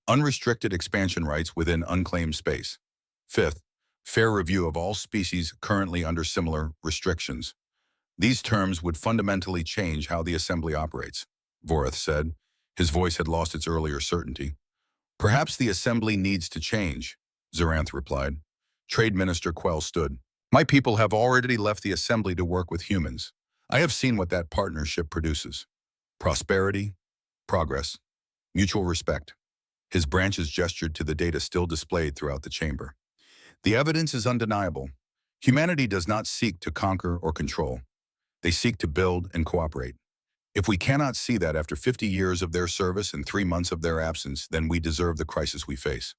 unrestricted expansion rights within unclaimed space. Fifth, fair review of all species currently under similar restrictions. These terms would fundamentally change how the Assembly operates, Vorath said. His voice had lost its earlier certainty. Perhaps the assembly needs to change, Zaranth replied. Trade Minister Quell stood. My people have already left the assembly to work with humans. I have seen what that partnership produces. Prosperity, progress, mutual respect. His branches gestured to the data still displayed throughout the chamber. The evidence is undeniable. Humanity does not seek to conquer or control. They seek to build and cooperate. If we cannot see that after 50 years of their service and 3 months of their absence, then we deserve the crisis we face.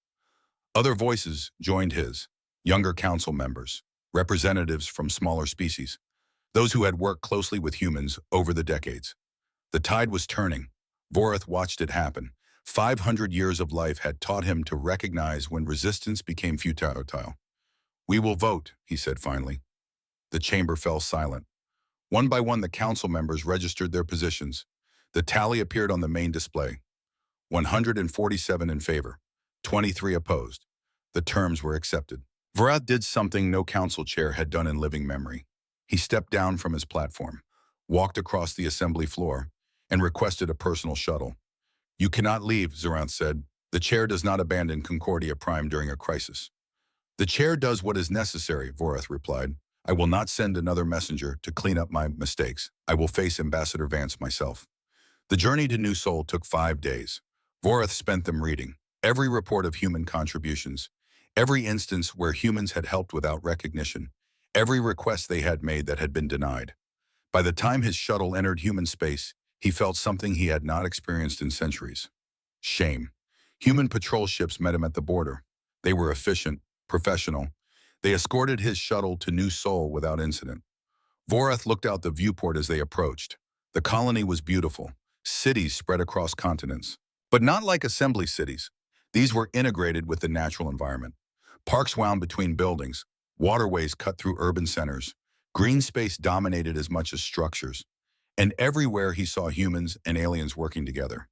Other voices joined his, younger council members, representatives from smaller species, those who had worked closely with humans over the decades. The tide was turning. Vorath watched it happen. 500 years of life had taught him to recognize when resistance became futile. We will vote, he said finally. The chamber fell silent. One by one, the council members registered their positions. The tally appeared on the main display. 147 in favor, 23 opposed. The terms were accepted. Vorath did something no council chair had done in living memory. He stepped down from his platform, walked across the assembly floor, and requested a personal shuttle. You cannot leave, Zaranth said. The chair does not abandon Concordia Prime during a crisis. The chair does what is necessary, Vorath replied. I will not send another messenger to clean up my mistakes. I will face Ambassador Vance myself. The journey to New Sol took 5 days. Vorath spent them reading every report of human contributions, every instance where humans had helped without recognition, every request they had made that had been denied. By the time his shuttle entered human space, he felt something he had not experienced in centuries. Shame. Human patrol ships met him at the border. They were efficient, professional. They escorted his shuttle to New Sol without incident. Vorath looked out the viewport as they approached. The colony was beautiful. Cities spread across continents. But not like assembly cities. These were integrated with the natural environment. Parks wound between buildings. Waterways cut through urban centers. Green space dominated as much as structures. And everywhere he saw humans and aliens working together.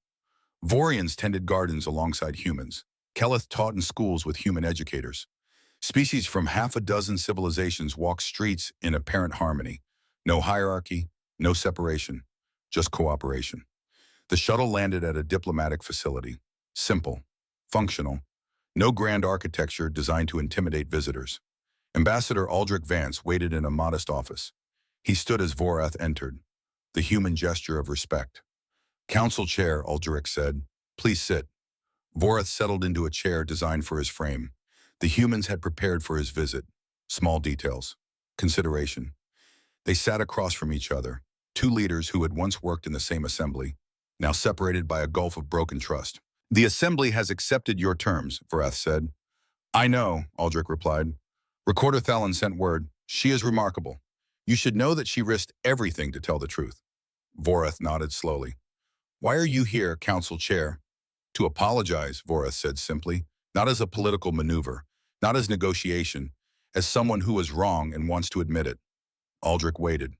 Vorians tended gardens alongside humans. Keleth taught in schools with human educators. Species from half a dozen civilizations walked streets in apparent harmony. No hierarchy, no separation, just cooperation. The shuttle landed at a diplomatic facility. Simple, functional, no grand architecture designed to intimidate visitors. Ambassador Aldrich Vance waited in a modest office. He stood as Vorath entered, the human gesture of respect. Council Chair, Aldrich said, please sit. Vorath settled into a chair designed for his frame. The humans had prepared for his visit. Small details. Consideration. They sat across from each other, two leaders who had once worked in the same assembly, now separated by a gulf of broken trust. The assembly has accepted your terms, Vorath said. I know, Aldrich replied. Recorder Thallon sent word. She is remarkable. You should know that she risked everything to tell the truth. Vorath nodded slowly. Why are you here, Council Chair? To apologize, Vorath said simply, not as a political maneuver, not as negotiation, as someone who was wrong and wants to admit it. Aldrich waited.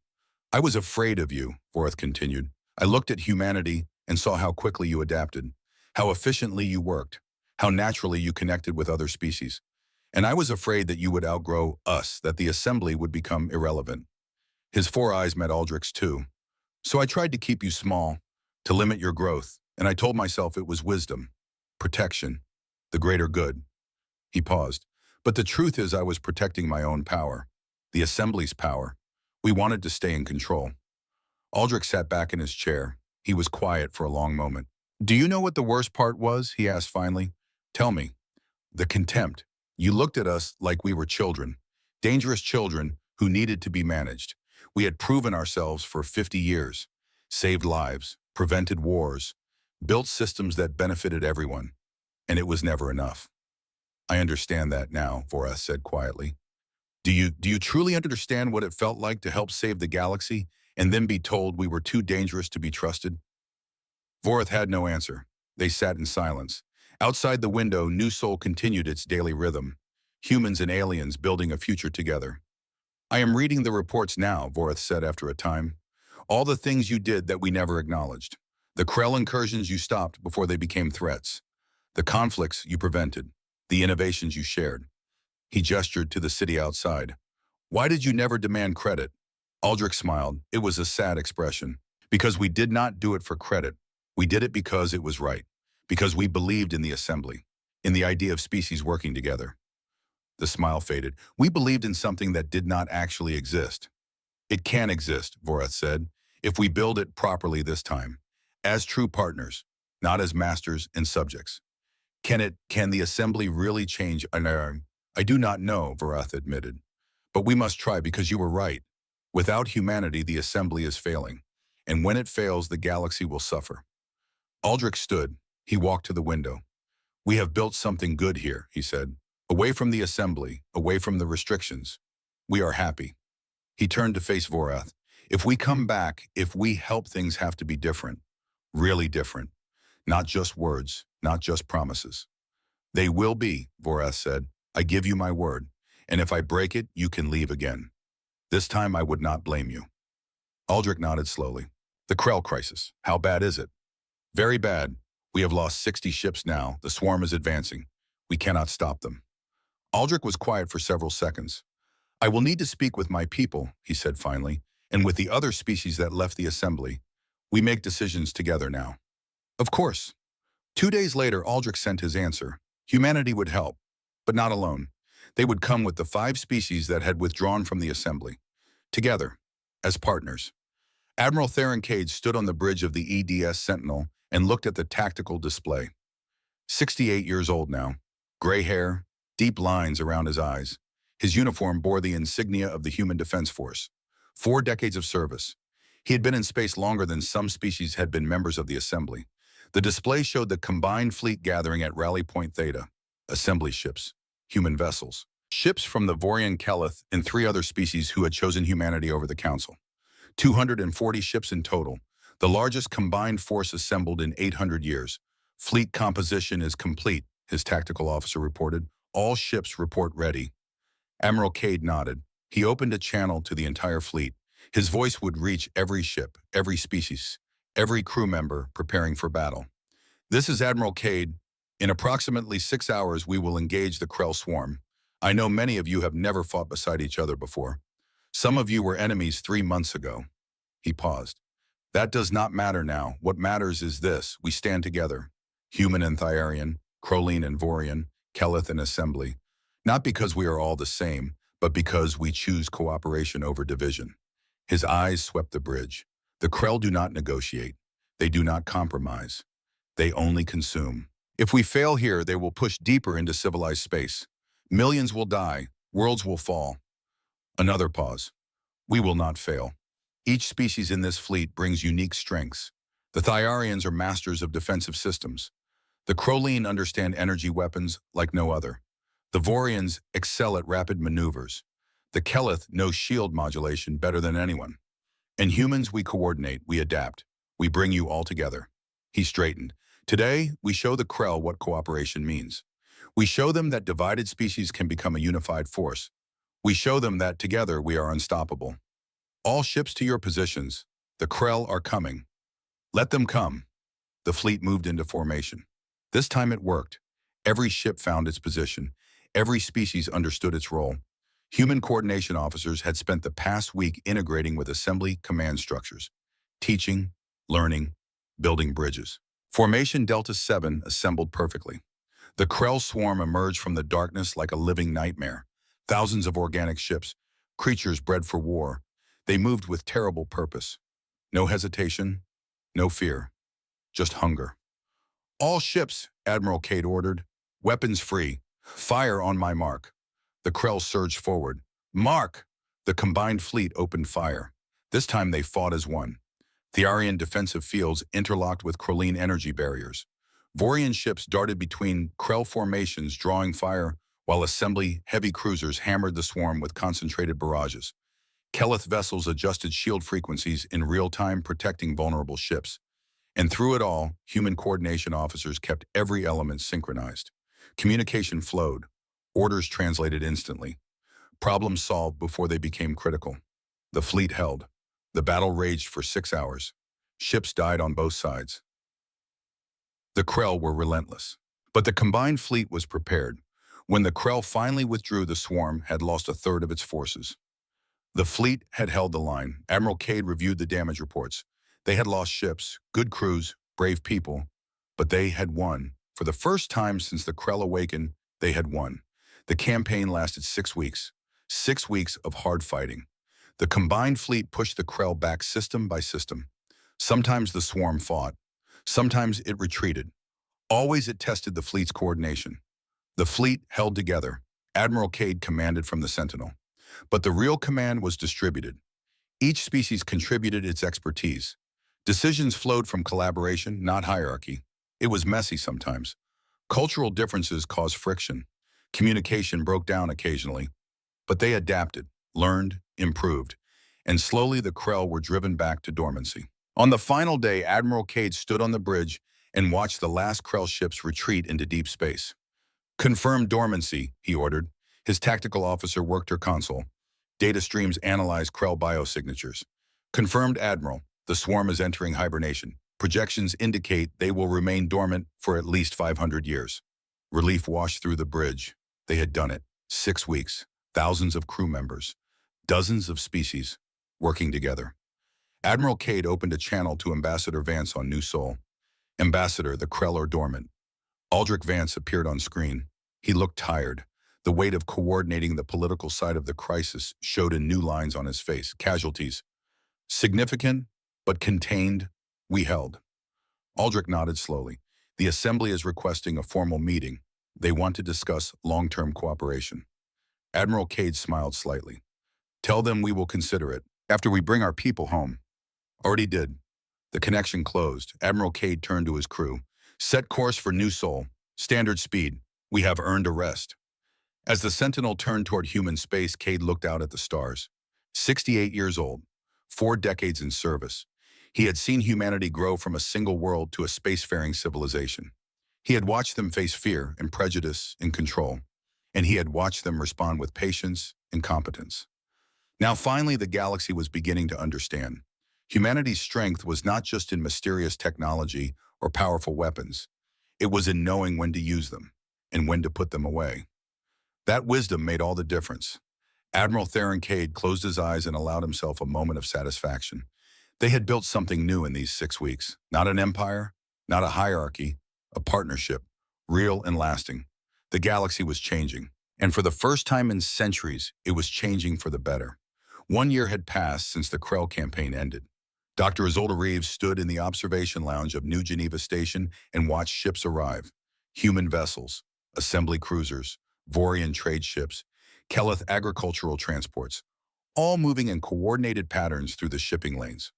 I was afraid of you, Vorath continued. I looked at humanity and saw how quickly you adapted, how efficiently you worked, how naturally you connected with other species. And I was afraid that you would outgrow us, that the assembly would become irrelevant. His 4 eyes met Aldrich's too. So I tried to keep you small, to limit your growth, and I told myself it was wisdom, protection, the greater good. He paused. But the truth is I was protecting my own power, the assembly's power. We wanted to stay in control. Aldrich sat back in his chair. He was quiet for a long moment. Do you know what the worst part was? He asked finally. Tell me. The contempt. You looked at us like we were children, dangerous children who needed to be managed. We had proven ourselves for 50 years, saved lives, prevented wars, built systems that benefited everyone, and it was never enough. I understand that now, Vorath said quietly. Do you truly understand what it felt like to help save the galaxy and then be told we were too dangerous to be trusted? Vorath had no answer. They sat in silence. Outside the window, New Sol continued its daily rhythm, humans and aliens building a future together. I am reading the reports now, Vorath said after a time. All the things you did that we never acknowledged. The Krell incursions you stopped before they became threats. The conflicts you prevented. The innovations you shared. He gestured to the city outside. Why did you never demand credit? Aldrich smiled. It was a sad expression. Because we did not do it for credit. We did it because it was right. Because we believed in the assembly, in the idea of species working together. The smile faded. We believed in something that did not actually exist. It can exist, Vorath said, if we build it properly this time, as true partners, not as masters and subjects. Can the assembly really change an era? I do not know, Vorath admitted. But we must try because you were right. Without humanity, the assembly is failing. And when it fails, the galaxy will suffer. Aldrich stood. He walked to the window. We have built something good here, he said. Away from the assembly, away from the restrictions. We are happy. He turned to face Vorath. If we come back, if we help, things have to be different. Really different. Not just words, not just promises. They will be, Vorath said. I give you my word. And if I break it, you can leave again. This time I would not blame you. Aldrich nodded slowly. The Krell crisis. How bad is it? Very bad. We have lost 60 ships now. The swarm is advancing. We cannot stop them. Aldrich was quiet for several seconds. I will need to speak with my people, he said finally, and with the other species that left the assembly. We make decisions together now. Of course. 2 days later, Aldrich sent his answer. Humanity would help, but not alone. They would come with the 5 species that had withdrawn from the assembly. Together, as partners. Admiral Theron Cade stood on the bridge of the EDS Sentinel and looked at the tactical display. 68 years old now. Gray hair, deep lines around his eyes. His uniform bore the insignia of the Human Defense Force. 4 decades of service. He had been in space longer than some species had been members of the assembly. The display showed the combined fleet gathering at Rally Point Theta. Assembly ships, human vessels, ships from the Vorian Keleth and 3 other species who had chosen humanity over the Council. 240 ships in total, the largest combined force assembled in 800 years. Fleet composition is complete, his tactical officer reported. All ships report ready. Admiral Cade nodded. He opened a channel to the entire fleet. His voice would reach every ship, every species, every crew member preparing for battle. This is Admiral Cade. In approximately 6 hours, we will engage the Krell swarm. I know many of you have never fought beside each other before. Some of you were enemies 3 months ago. He paused. That does not matter now. What matters is this. We stand together. Human and Thyarian, Krolene and Vorian, Keleth and Assembly. Not because we are all the same, but because we choose cooperation over division. His eyes swept the bridge. The Krell do not negotiate. They do not compromise. They only consume. If we fail here, they will push deeper into civilized space. Millions will die. Worlds will fall. Another pause. We will not fail. Each species in this fleet brings unique strengths. The Thyarians are masters of defensive systems. The Krolene understand energy weapons like no other. The Vorians excel at rapid maneuvers. The Keleth know shield modulation better than anyone. And humans, we coordinate, we adapt. We bring you all together. He straightened. Today, we show the Krell what cooperation means. We show them that divided species can become a unified force. We show them that together we are unstoppable. All ships to your positions. The Krell are coming. Let them come. The fleet moved into formation. This time it worked. Every ship found its position. Every species understood its role. Human coordination officers had spent the past week integrating with assembly command structures, teaching, learning, building bridges. Formation Delta 7 assembled perfectly. The Krell swarm emerged from the darkness like a living nightmare. Thousands of organic ships, creatures bred for war. They moved with terrible purpose. No hesitation, no fear, just hunger. All ships, Admiral Cade ordered. Weapons free. Fire on my mark. The Krell surged forward. Mark! The combined fleet opened fire. This time they fought as one. Thyarian defensive fields interlocked with Krolene energy barriers. Vorian ships darted between Krell formations, drawing fire, while assembly heavy cruisers hammered the swarm with concentrated barrages. Keleth vessels adjusted shield frequencies in real time, protecting vulnerable ships. And through it all, human coordination officers kept every element synchronized. Communication flowed. Orders translated instantly. Problems solved before they became critical. The fleet held. The battle raged for 6 hours. Ships died on both sides. The Krell were relentless. But the combined fleet was prepared. When the Krell finally withdrew, the swarm had lost a third of its forces. The fleet had held the line. Admiral Cade reviewed the damage reports. They had lost ships, good crews, brave people, But they had won. For the first time since the Krell awakened, they had won. The campaign lasted 6 weeks. 6 weeks of hard fighting. The combined fleet pushed the Krell back system by system. Sometimes the swarm fought. Sometimes it retreated. Always it tested the fleet's coordination. The fleet held together. Admiral Cade commanded from the Sentinel. But the real command was distributed. Each species contributed its expertise. Decisions flowed from collaboration, not hierarchy. It was messy sometimes. Cultural differences caused friction. Communication broke down occasionally. But they adapted, learned, improved. And slowly the Krell were driven back to dormancy. On the final day, Admiral Cade stood on the bridge and watched the last Krell ships retreat into deep space. "Confirm dormancy," he ordered. His tactical officer worked her console. Data streams analyzed Krell biosignatures. "Confirmed, Admiral. The swarm is entering hibernation. Projections indicate they will remain dormant for at least 500 years. Relief washed through the bridge. They had done it. 6 weeks. Thousands of crew members. Dozens of species. Working together. Admiral Cade opened a channel to Ambassador Vance on New Sol. "Ambassador, the Krell are dormant." Aldrich Vance appeared on screen. He looked tired. The weight of coordinating the political side of the crisis showed in new lines on his face. "Casualties. Significant, but contained. We held." Aldrich nodded slowly. "The Assembly is requesting a formal meeting. They want to discuss long-term cooperation." Admiral Cade smiled slightly. "Tell them we will consider it after we bring our people home." "Already did." The connection closed. Admiral Cade turned to his crew. "Set course for New Sol. Standard speed. We have earned a rest." As the Sentinel turned toward human space, Cade looked out at the stars. 68 years old. 4 decades in service. He had seen humanity grow from a single world to a spacefaring civilization. He had watched them face fear and prejudice and control. And he had watched them respond with patience and competence. Now finally the galaxy was beginning to understand. Humanity's strength was not just in mysterious technology or powerful weapons. It was in knowing when to use them and when to put them away. That wisdom made all the difference. Admiral Theron Cade closed his eyes and allowed himself a moment of satisfaction. They had built something new in these 6 weeks. Not an empire, not a hierarchy, a partnership, real and lasting. The galaxy was changing. And for the first time in centuries, it was changing for the better. 1 year had passed since the Krell campaign ended. Dr. Isolde Reeves stood in the observation lounge of New Geneva Station and watched ships arrive. Human vessels, assembly cruisers, Vorian trade ships, Keleth agricultural transports, all moving in coordinated patterns through the shipping lanes.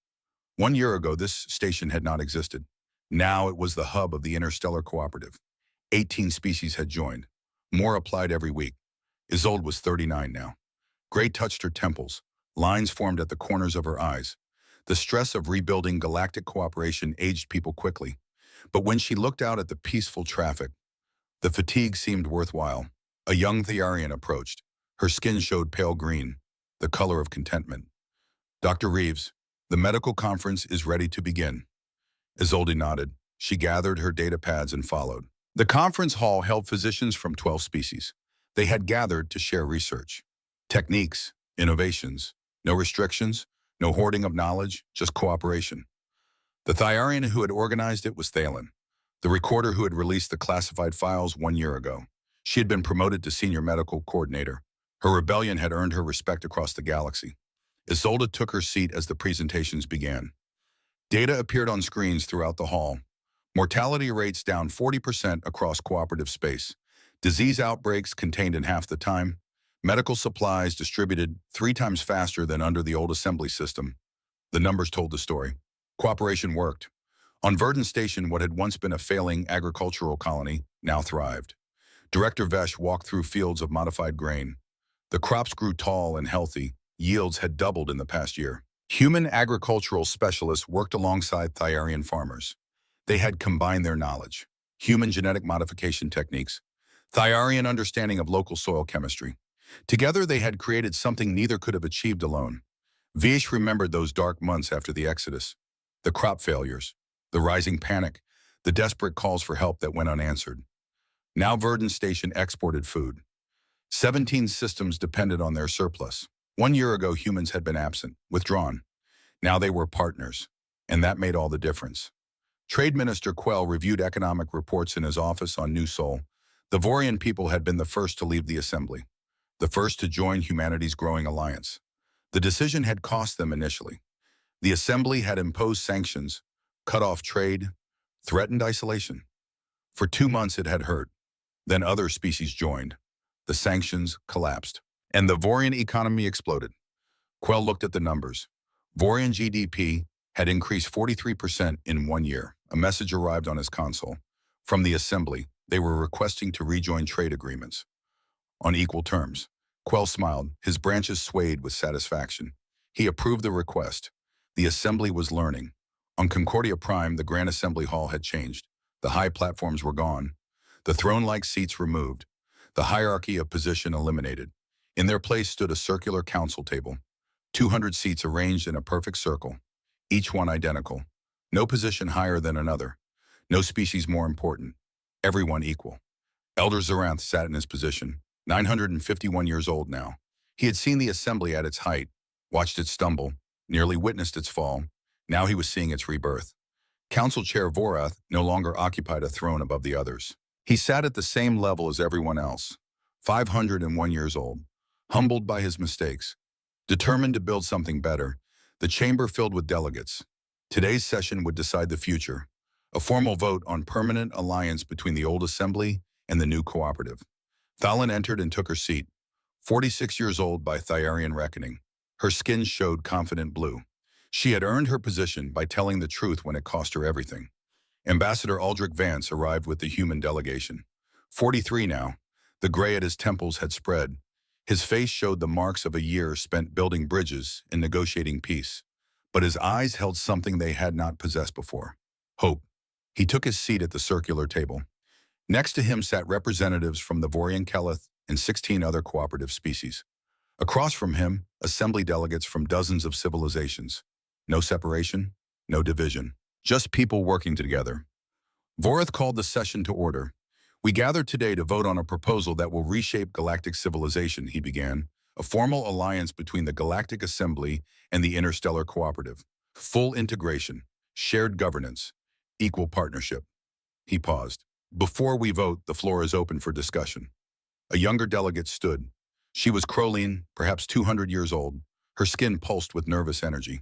1 year ago, this station had not existed. Now it was the hub of the Interstellar Cooperative. 18 species had joined. More applied every week. Isolde was 39 now. Gray touched her temples. Lines formed at the corners of her eyes. The stress of rebuilding galactic cooperation aged people quickly. But when she looked out at the peaceful traffic, the fatigue seemed worthwhile. A young Thearian approached. Her skin showed pale green, the color of contentment. "Dr. Reeves, the medical conference is ready to begin." Isolde nodded. She gathered her data pads and followed. The conference hall held physicians from 12 species. They had gathered to share research, techniques, innovations. No restrictions, no hoarding of knowledge, just cooperation. The Thiarian who had organized it was Thalen, the recorder who had released the classified files 1 year ago. She had been promoted to senior medical coordinator. Her rebellion had earned her respect across the galaxy. Isolde took her seat as the presentations began. Data appeared on screens throughout the hall. Mortality rates down 40% across cooperative space. Disease outbreaks contained in half the time. Medical supplies distributed 3 times faster than under the old assembly system. The numbers told the story. Cooperation worked. On Verdun Station, what had once been a failing agricultural colony now thrived. Director Vesh walked through fields of modified grain. The crops grew tall and healthy. Yields had doubled in the past year. Human agricultural specialists worked alongside Thiarian farmers. They had combined their knowledge, human genetic modification techniques, Thiarian understanding of local soil chemistry. Together they had created something neither could have achieved alone. Vish remembered those dark months after the Exodus, the crop failures, the rising panic, the desperate calls for help that went unanswered. Now Verdun Station exported food. 17 systems depended on their surplus. 1 year ago, humans had been absent, withdrawn. Now they were partners, and that made all the difference. Trade Minister Quell reviewed economic reports in his office on New Sol. The Vorian people had been the first to leave the assembly, the first to join humanity's growing alliance. The decision had cost them initially. The assembly had imposed sanctions, cut off trade, threatened isolation. For 2 months it had hurt. Then other species joined. The sanctions collapsed, and the Vorian economy exploded. Quell looked at the numbers. Vorian GDP had increased 43% in 1 year. A message arrived on his console. From the assembly, they were requesting to rejoin trade agreements on equal terms. Quell smiled. His branches swayed with satisfaction. He approved the request. The assembly was learning. On Concordia Prime, the Grand Assembly Hall had changed. The high platforms were gone. The throne-like seats removed. The hierarchy of position eliminated. In their place stood a circular council table. 200 seats arranged in a perfect circle, each one identical. No position higher than another. No species more important. Everyone equal. Elder Zaranth sat in his position, 951 years old now. He had seen the assembly at its height, watched it stumble, nearly witnessed its fall. Now he was seeing its rebirth. Council Chair Vorath no longer occupied a throne above the others. He sat at the same level as everyone else, 501 years old, humbled by his mistakes, determined to build something better. The chamber filled with delegates. Today's session would decide the future, a formal vote on permanent alliance between the old assembly and the new cooperative. Thalin entered and took her seat, 46 years old by Thyarian reckoning. Her skin showed confident blue. She had earned her position by telling the truth when it cost her everything. Ambassador Aldrich Vance arrived with the human delegation. 43 now, the gray at his temples had spread. His face showed the marks of a year spent building bridges and negotiating peace. But his eyes held something they had not possessed before: hope. He took his seat at the circular table. Next to him sat representatives from the Vorian Keleth and 16 other cooperative species. Across from him, assembly delegates from dozens of civilizations. No separation, no division, just people working together. Vorath called the session to order. We gather today to vote on a proposal that will reshape galactic civilization, he began. A formal alliance between the Galactic Assembly and the Interstellar Cooperative. Full integration, shared governance, equal partnership. He paused. Before we vote, the floor is open for discussion. A younger delegate stood. She was Crowline, perhaps 200 years old. Her skin pulsed with nervous energy.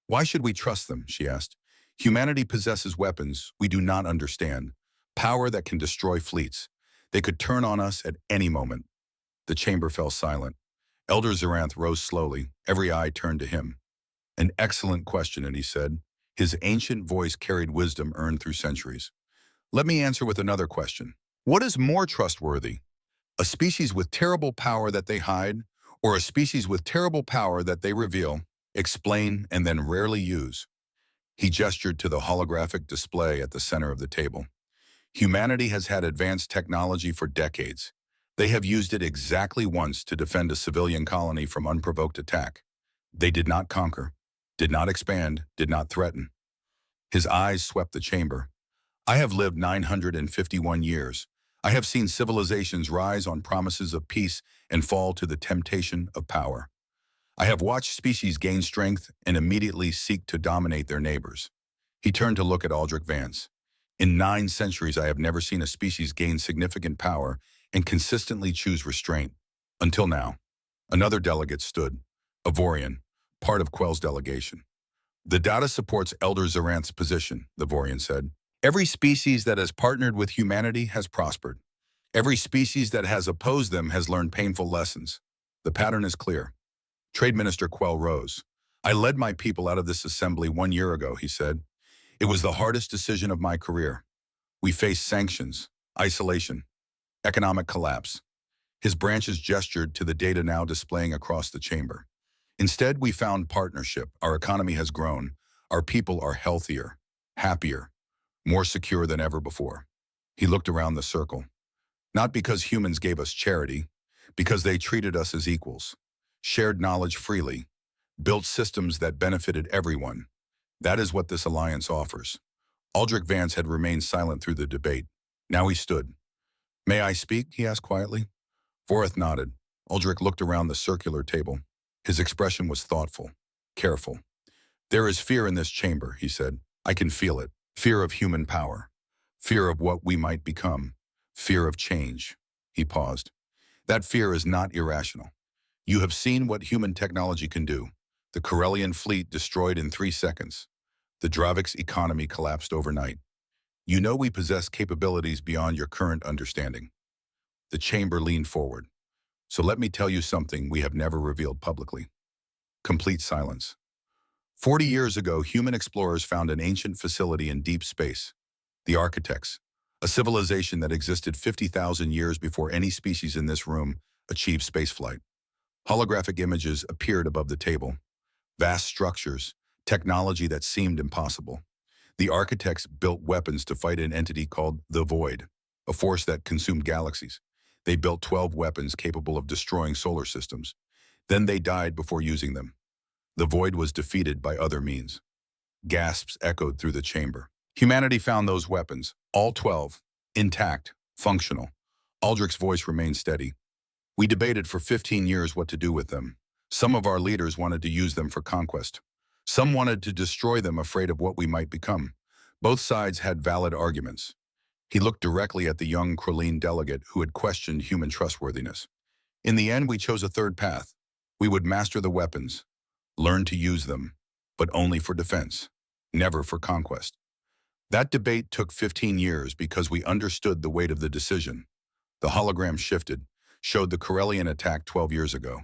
Why should we trust them, she asked. Humanity possesses weapons we do not understand. Power that can destroy fleets. They could turn on us at any moment. The chamber fell silent. Elder Zaranth rose slowly. Every eye turned to him. An excellent question, and he said. His ancient voice carried wisdom earned through centuries. Let me answer with another question. What is more trustworthy? A species with terrible power that they hide, or a species with terrible power that they reveal, explain, and then rarely use? He gestured to the holographic display at the center of the table. Humanity has had advanced technology for decades. They have used it exactly once to defend a civilian colony from unprovoked attack. They did not conquer, did not expand, did not threaten. His eyes swept the chamber. I have lived 951 years. I have seen civilizations rise on promises of peace and fall to the temptation of power. I have watched species gain strength and immediately seek to dominate their neighbors. He turned to look at Aldrich Vance. In 9 centuries, I have never seen a species gain significant power and consistently choose restraint. Until now. Another delegate stood, a Vorian, part of Quell's delegation. The data supports Elder Zaranth's position, the Vorian said. Every species that has partnered with humanity has prospered. Every species that has opposed them has learned painful lessons. The pattern is clear. Trade Minister Quell rose. I led my people out of this assembly 1 year ago, he said. It was the hardest decision of my career. We faced sanctions, isolation, economic collapse. His branches gestured to the data now displaying across the chamber. Instead, we found partnership. Our economy has grown. Our people are healthier, happier, more secure than ever before. He looked around the circle. Not because humans gave us charity, because they treated us as equals, shared knowledge freely, built systems that benefited everyone. That is what this alliance offers. Aldrich Vance had remained silent through the debate. Now he stood. May I speak? He asked quietly. Vorath nodded. Aldrich looked around the circular table. His expression was thoughtful, careful. There is fear in this chamber, he said. I can feel it. Fear of human power. Fear of what we might become. Fear of change. He paused. That fear is not irrational. You have seen what human technology can do. The Corellian fleet destroyed in 3 seconds. The Dravik's economy collapsed overnight. You know we possess capabilities beyond your current understanding. The chamber leaned forward. So let me tell you something we have never revealed publicly. Complete silence. 40 years ago, human explorers found an ancient facility in deep space. The Architects, a civilization that existed 50,000 years before any species in this room achieved spaceflight. Holographic images appeared above the table. Vast structures, technology that seemed impossible. The Architects built weapons to fight an entity called the Void, a force that consumed galaxies. They built 12 weapons capable of destroying solar systems. Then they died before using them. The Void was defeated by other means. Gasps echoed through the chamber. Humanity found those weapons, all 12, intact, functional. Aldrich's voice remained steady. We debated for 15 years what to do with them. Some of our leaders wanted to use them for conquest. Some wanted to destroy them, afraid of what we might become. Both sides had valid arguments. He looked directly at the young Krylene delegate who had questioned human trustworthiness. In the end, we chose a third path. We would master the weapons, learn to use them, but only for defense, never for conquest. That debate took 15 years because we understood the weight of the decision. The hologram shifted, showed the Corellian attack 12 years ago.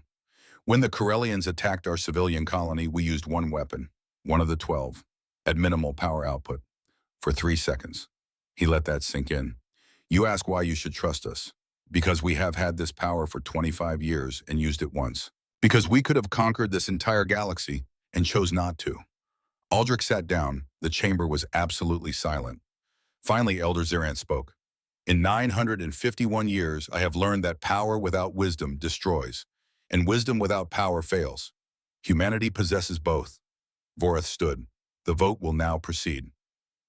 When the Corellians attacked our civilian colony, we used one weapon, one of the 12, at minimal power output, for 3 seconds. He let that sink in. You ask why you should trust us. Because we have had this power for 25 years and used it once. Because we could have conquered this entire galaxy and chose not to. Aldrich sat down. The chamber was absolutely silent. Finally, Elder Zerant spoke. In 951 years, I have learned that power without wisdom destroys, and wisdom without power fails. Humanity possesses both. Vorath stood. The vote will now proceed.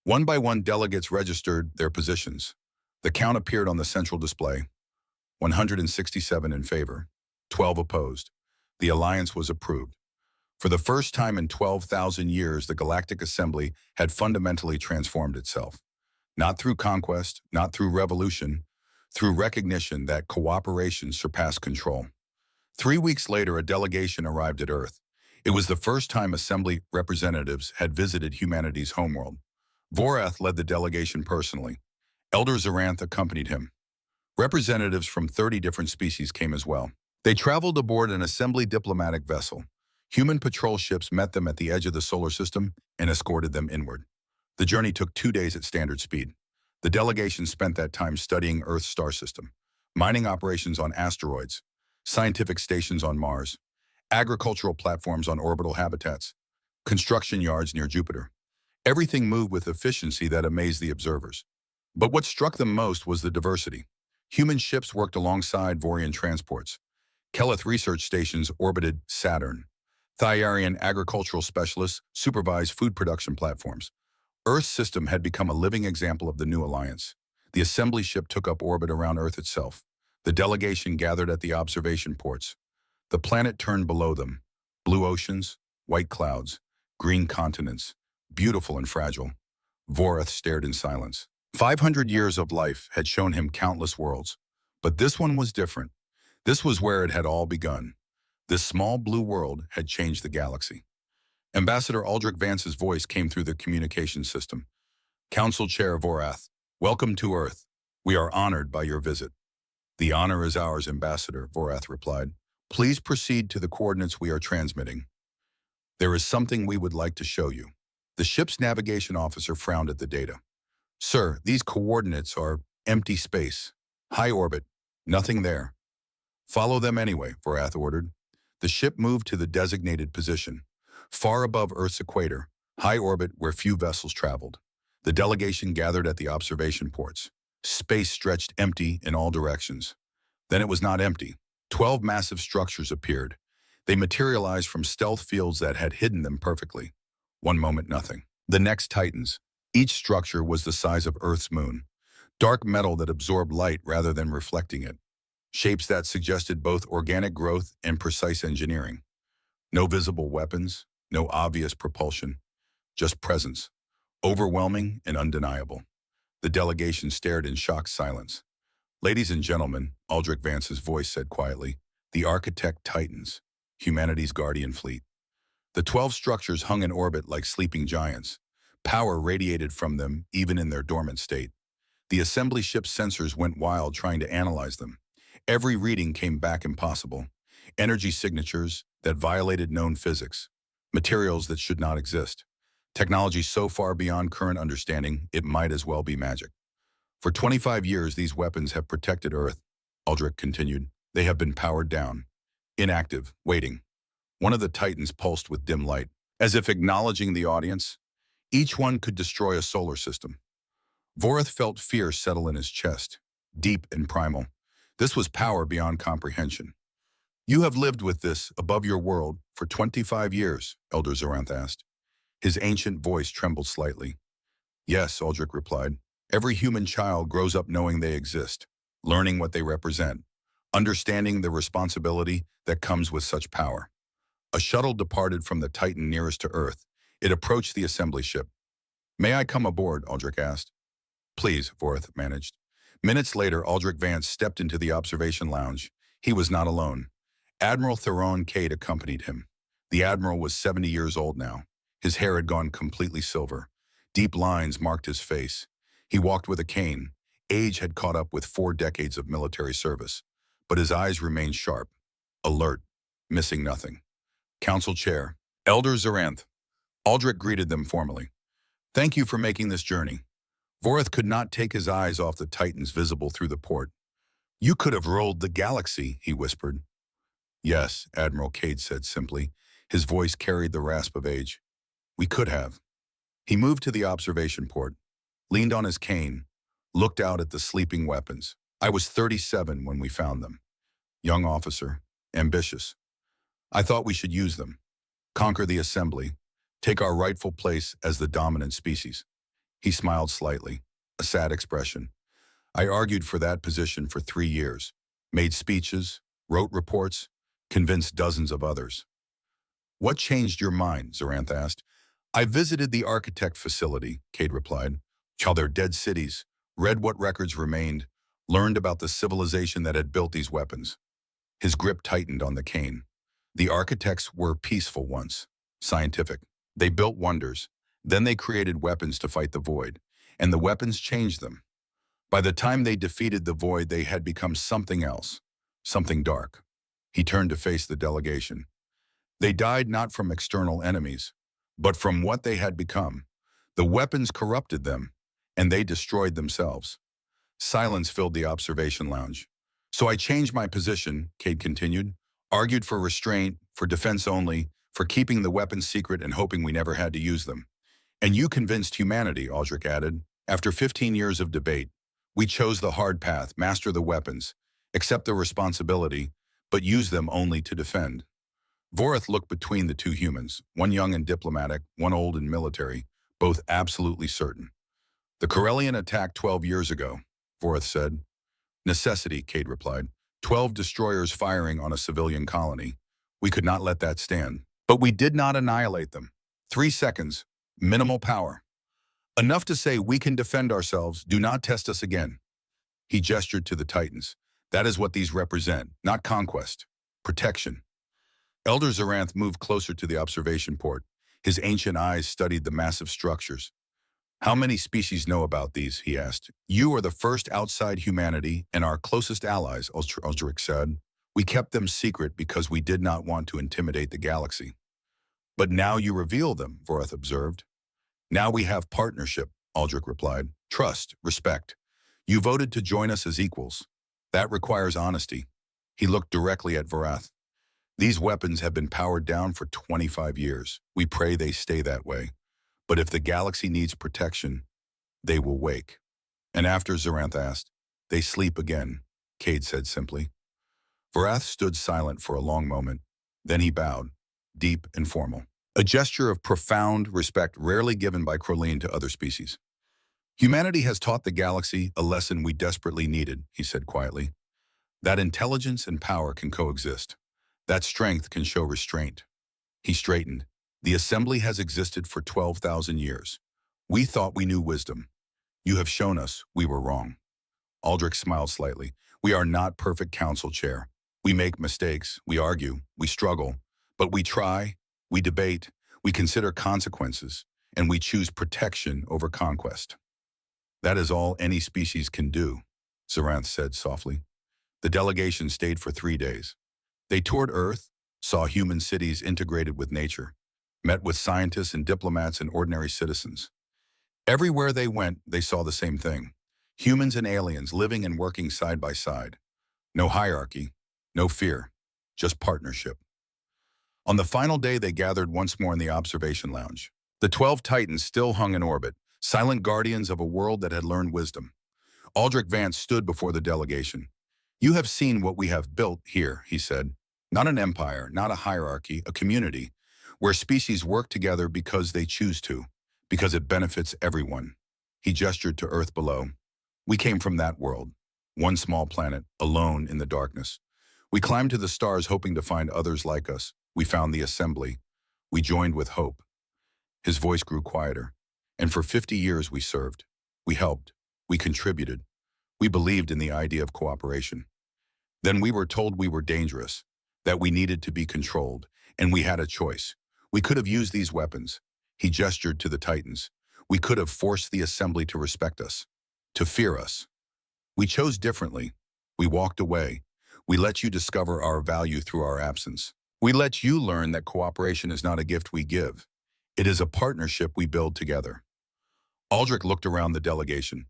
One by one, delegates registered their positions. The count appeared on the central display. 167 in favor, 12 opposed. The alliance was approved. For the first time in 12,000 years, the Galactic Assembly had fundamentally transformed itself. Not through conquest, not through revolution, through recognition that cooperation surpassed control. 3 weeks later, a delegation arrived at Earth. It was the first time Assembly representatives had visited humanity's homeworld. Vorath led the delegation personally. Elder Zerant accompanied him. Representatives from 30 different species came as well. They traveled aboard an Assembly diplomatic vessel. Human patrol ships met them at the edge of the solar system and escorted them inward. The journey took 2 days at standard speed. The delegation spent that time studying Earth's star system, mining operations on asteroids, scientific stations on Mars, agricultural platforms on orbital habitats, construction yards near Jupiter. Everything moved with efficiency that amazed the observers. But what struck them most was the diversity. Human ships worked alongside Vorian transports. Keleth research stations orbited Saturn. Thyarian agricultural specialists supervised food production platforms. Earth's system had become a living example of the new alliance. The assembly ship took up orbit around Earth itself. The delegation gathered at the observation ports. The planet turned below them. Blue oceans, white clouds, green continents, beautiful and fragile. Vorath stared in silence. 500 years of life had shown him countless worlds. But this one was different. This was where it had all begun. This small blue world had changed the galaxy. Ambassador Aldrich Vance's voice came through the communication system. Council Chair Vorath, welcome to Earth. We are honored by your visit. The honor is ours, Ambassador, Vorath replied. Please proceed to the coordinates we are transmitting. There is something we would like to show you. The ship's navigation officer frowned at the data. Sir, these coordinates are empty space, high orbit, nothing there. Follow them anyway, Vorath ordered. The ship moved to the designated position, far above Earth's equator, high orbit where few vessels traveled. The delegation gathered at the observation ports. Space stretched empty in all directions. Then it was not empty. 12 massive structures appeared. They materialized from stealth fields that had hidden them perfectly. One moment, nothing. The next titans. Each structure was the size of Earth's moon. Dark metal that absorbed light rather than reflecting it. Shapes that suggested both organic growth and precise engineering. No visible weapons, no obvious propulsion, just presence. overwhelming and undeniable. The delegation stared in shocked silence. Ladies and gentlemen, Aldrich Vance's voice said quietly, the architect Titans, humanity's guardian fleet. The 12 structures hung in orbit like sleeping giants. Power radiated from them even in their dormant state. The assembly ship's sensors went wild trying to analyze them. Every reading came back impossible. Energy signatures that violated known physics. Materials that should not exist. Technology so far beyond current understanding, it might as well be magic. For 25 years, these weapons have protected Earth, Aldrich continued. They have been powered down. Inactive, waiting. One of the Titans pulsed with dim light, as if acknowledging the audience. Each one could destroy a solar system. Vorith felt fear settle in his chest, deep and primal. This was power beyond comprehension. You have lived with this, above your world, for 25 years, Elder Zoranth asked. His ancient voice trembled slightly. Yes, Aldrich replied. Every human child grows up knowing they exist, learning what they represent, understanding the responsibility that comes with such power. A shuttle departed from the Titan nearest to Earth. It approached the assembly ship. May I come aboard? Aldrich asked. Please, Vorith managed. Minutes later, Aldrich Vance stepped into the observation lounge. He was not alone. Admiral Theron Cade accompanied him. The Admiral was 70 years old now. His hair had gone completely silver. Deep lines marked his face. He walked with a cane. Age had caught up with 4 decades of military service. But his eyes remained sharp, alert, missing nothing. Council Chair, Elder Zoranth. Aldrich greeted them formally. Thank you for making this journey. Vorith could not take his eyes off the Titans visible through the port. You could have rolled the galaxy, he whispered. Yes, Admiral Cade said simply. His voice carried the rasp of age. We could have. He moved to the observation port, leaned on his cane, looked out at the sleeping weapons. I was 37 when we found them. Young officer, ambitious. I thought we should use them, conquer the assembly, take our rightful place as the dominant species. He smiled slightly, a sad expression. I argued for that position for 3 years, made speeches, wrote reports, convinced dozens of others. What changed your mind? Zoranth asked. I visited the architect facility, Cade replied. Saw their dead cities, read what records remained, learned about the civilization that had built these weapons. His grip tightened on the cane. The architects were peaceful once, scientific. They built wonders. Then they created weapons to fight the void, and the weapons changed them. By the time they defeated the void, they had become something else, something dark. He turned to face the delegation. They died not from external enemies, but from what they had become. The weapons corrupted them, and they destroyed themselves. Silence filled the observation lounge. So I changed my position, Cade continued, argued for restraint, for defense only, for keeping the weapons secret and hoping we never had to use them. And you convinced humanity, Aldrich added. After 15 years of debate, we chose the hard path, master the weapons, accept the responsibility, but use them only to defend. Vorith looked between the two humans, one young and diplomatic, one old and military, both absolutely certain. The Corellian attack 12 years ago, Vorith said. Necessity, Cade replied. 12 destroyers firing on a civilian colony. We could not let that stand. But we did not annihilate them. 3 seconds, minimal power. Enough to say we can defend ourselves, do not test us again. He gestured to the Titans. That is what these represent, not conquest, protection. Elder Zoranth moved closer to the observation port. His ancient eyes studied the massive structures. How many species know about these, he asked. You are the first outside humanity and our closest allies, Aldrich said. We kept them secret because we did not want to intimidate the galaxy. But now you reveal them, Vorith observed. Now we have partnership, Aldrich replied. Trust, respect. You voted to join us as equals. That requires honesty. He looked directly at Vorath. These weapons have been powered down for 25 years. We pray they stay that way. But if the galaxy needs protection, they will wake. And after, Zoranth asked, they sleep again, Cade said simply. Vorath stood silent for a long moment. Then he bowed, deep and formal. A gesture of profound respect rarely given by Crowlean to other species. Humanity has taught the galaxy a lesson we desperately needed, he said quietly. That intelligence and power can coexist. That strength can show restraint. He straightened. The assembly has existed for 12,000 years. We thought we knew wisdom. You have shown us we were wrong. Aldrich smiled slightly. We are not perfect council chair. We make mistakes, we argue, we struggle, but we try, we debate, we consider consequences, and we choose protection over conquest. That is all any species can do, Zaranth said softly. The delegation stayed for 3 days. They toured Earth, saw human cities integrated with nature, met with scientists and diplomats and ordinary citizens. Everywhere they went, they saw the same thing. Humans and aliens living and working side by side. No hierarchy, no fear, just partnership. On the final day, they gathered once more in the observation lounge. The 12 Titans still hung in orbit, silent guardians of a world that had learned wisdom. Aldrich Vance stood before the delegation. You have seen what we have built here, he said. Not an empire, not a hierarchy, a community, where species work together because they choose to, because it benefits everyone. He gestured to Earth below. We came from that world, one small planet, alone in the darkness. We climbed to the stars hoping to find others like us. We found the assembly. We joined with hope. His voice grew quieter. And for 50 years we served. We helped. We contributed. We believed in the idea of cooperation. Then we were told we were dangerous, that we needed to be controlled, and we had a choice. We could have used these weapons. He gestured to the Titans. We could have forced the assembly to respect us, to fear us. We chose differently. We walked away. We let you discover our value through our absence. We let you learn that cooperation is not a gift we give. It is a partnership we build together. Aldrich looked around the delegation.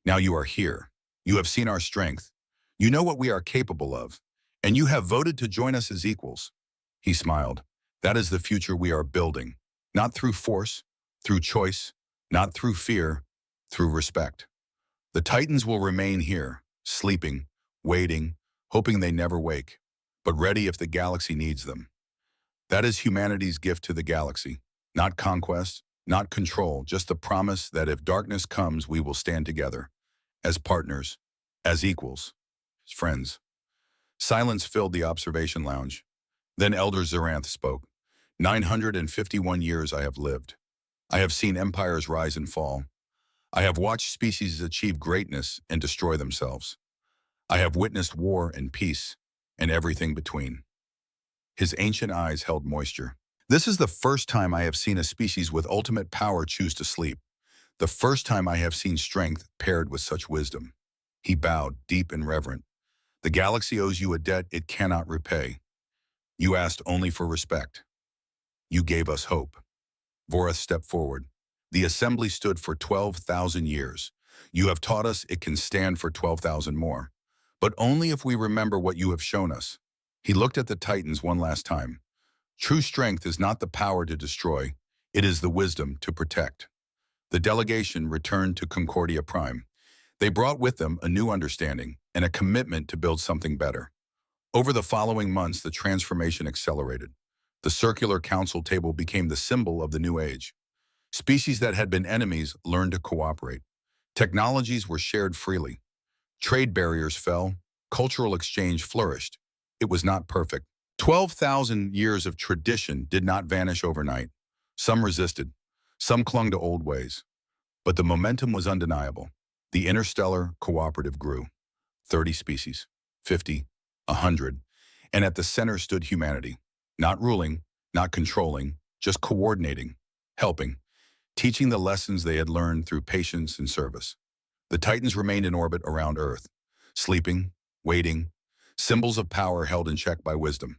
Now you are here. You have seen our strength. You know what we are capable of, and you have voted to join us as equals. He smiled. That is the future we are building, not through force, through choice, not through fear, through respect. The Titans will remain here, sleeping, waiting, hoping they never wake, but ready if the galaxy needs them. That is humanity's gift to the galaxy. Not conquest, not control, just the promise that if darkness comes, we will stand together, as partners, as equals, as friends. Silence filled the observation lounge. Then Elder Zaranth spoke. 951 years I have lived. I have seen empires rise and fall. I have watched species achieve greatness and destroy themselves. I have witnessed war and peace, and everything between. His ancient eyes held moisture. This is the first time I have seen a species with ultimate power choose to sleep. The first time I have seen strength paired with such wisdom. He bowed, deep and reverent. The galaxy owes you a debt it cannot repay. You asked only for respect. You gave us hope. Vorath stepped forward. The assembly stood for 12,000 years. You have taught us it can stand for 12,000 more. But only if we remember what you have shown us. He looked at the Titans one last time. True strength is not the power to destroy. It is the wisdom to protect. The delegation returned to Concordia Prime. They brought with them a new understanding and a commitment to build something better. Over the following months, the transformation accelerated. The circular council table became the symbol of the new age. Species that had been enemies learned to cooperate. Technologies were shared freely. Trade barriers fell. Cultural exchange flourished. It was not perfect. 12,000 years of tradition did not vanish overnight. Some resisted. Some clung to old ways. But the momentum was undeniable. The interstellar cooperative grew. 30 species, 50, 100. And at the center stood humanity. Not ruling, not controlling, just coordinating, helping, teaching the lessons they had learned through patience and service. The Titans remained in orbit around Earth, sleeping, waiting, symbols of power held in check by wisdom.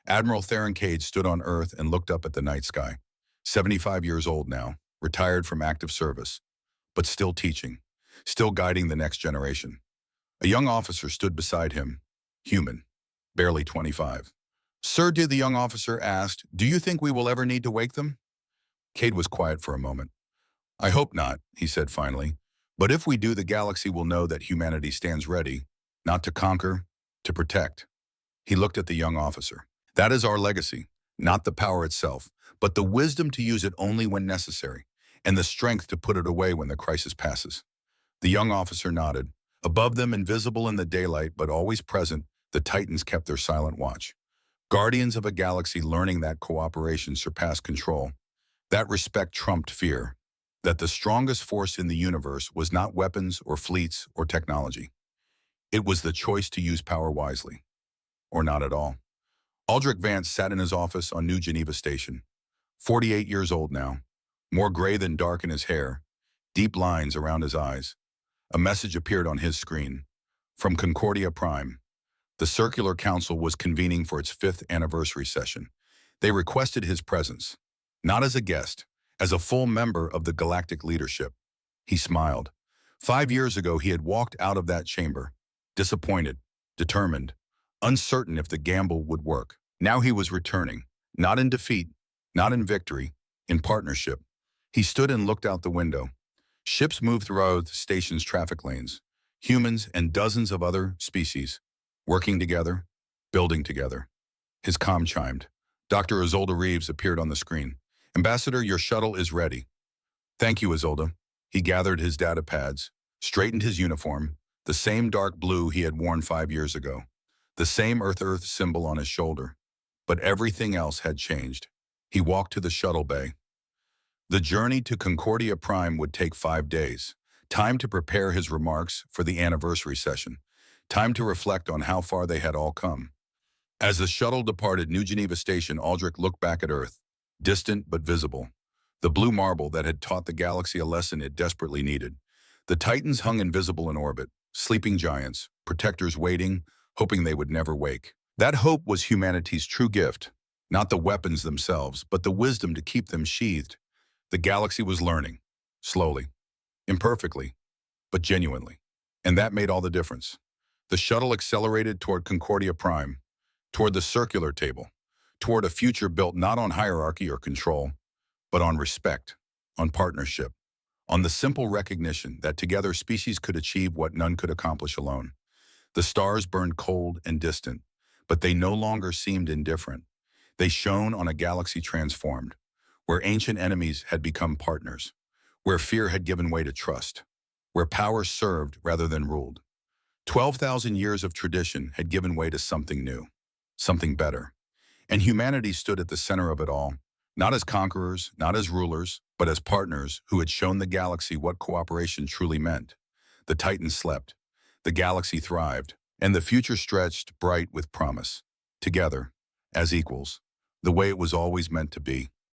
Admiral Theron Cage stood on Earth and looked up at the night sky. 75 years old now, retired from active service, but still teaching, still guiding the next generation. A young officer stood beside him, human, barely 25. Sir, the young officer asked, do you think we will ever need to wake them? Cade was quiet for a moment. I hope not, he said finally. But if we do, the galaxy will know that humanity stands ready, not to conquer, to protect. He looked at the young officer. That is our legacy, not the power itself, but the wisdom to use it only when necessary, and the strength to put it away when the crisis passes. The young officer nodded. Above them, invisible in the daylight but always present, the Titans kept their silent watch. Guardians of a galaxy learning that cooperation surpassed control. That respect trumped fear. that the strongest force in the universe was not weapons or fleets or technology. It was the choice to use power wisely, or not at all. Aldrich Vance sat in his office on New Geneva Station, 48 years old now, more gray than dark in his hair, deep lines around his eyes. A message appeared on his screen. From Concordia Prime. The Circular Council was convening for its 5th anniversary session. They requested his presence, not as a guest, as a full member of the galactic leadership. He smiled. 5 years ago, he had walked out of that chamber, disappointed, determined, uncertain if the gamble would work. Now he was returning, not in defeat, not in victory, in partnership. He stood and looked out the window. Ships moved throughout the station's traffic lanes, humans and dozens of other species, working together, building together. His comm chimed. Dr. Isolde Reeves appeared on the screen. Ambassador, your shuttle is ready. Thank you, Isolde. He gathered his data pads, straightened his uniform, the same dark blue he had worn 5 years ago, the same Earth symbol on his shoulder. But everything else had changed. He walked to the shuttle bay. The journey to Concordia Prime would take 5 days. Time to prepare his remarks for the anniversary session. Time to reflect on how far they had all come. As the shuttle departed New Geneva Station, Aldrich looked back at Earth, distant but visible. The blue marble that had taught the galaxy a lesson it desperately needed. The Titans hung invisible in orbit, sleeping giants, protectors waiting, hoping they would never wake. That hope was humanity's true gift, not the weapons themselves, but the wisdom to keep them sheathed. The galaxy was learning, slowly, imperfectly, but genuinely. And that made all the difference. The shuttle accelerated toward Concordia Prime, toward the circular table, toward a future built not on hierarchy or control, but on respect, on partnership, on the simple recognition that together species could achieve what none could accomplish alone. The stars burned cold and distant, but they no longer seemed indifferent. They shone on a galaxy transformed, where ancient enemies had become partners, where fear had given way to trust, where power served rather than ruled. 12,000 years of tradition had given way to something new, something better. And humanity stood at the center of it all, not as conquerors, not as rulers, but as partners who had shown the galaxy what cooperation truly meant. The Titans slept, the galaxy thrived, and the future stretched bright with promise. Together, as equals, the way it was always meant to be.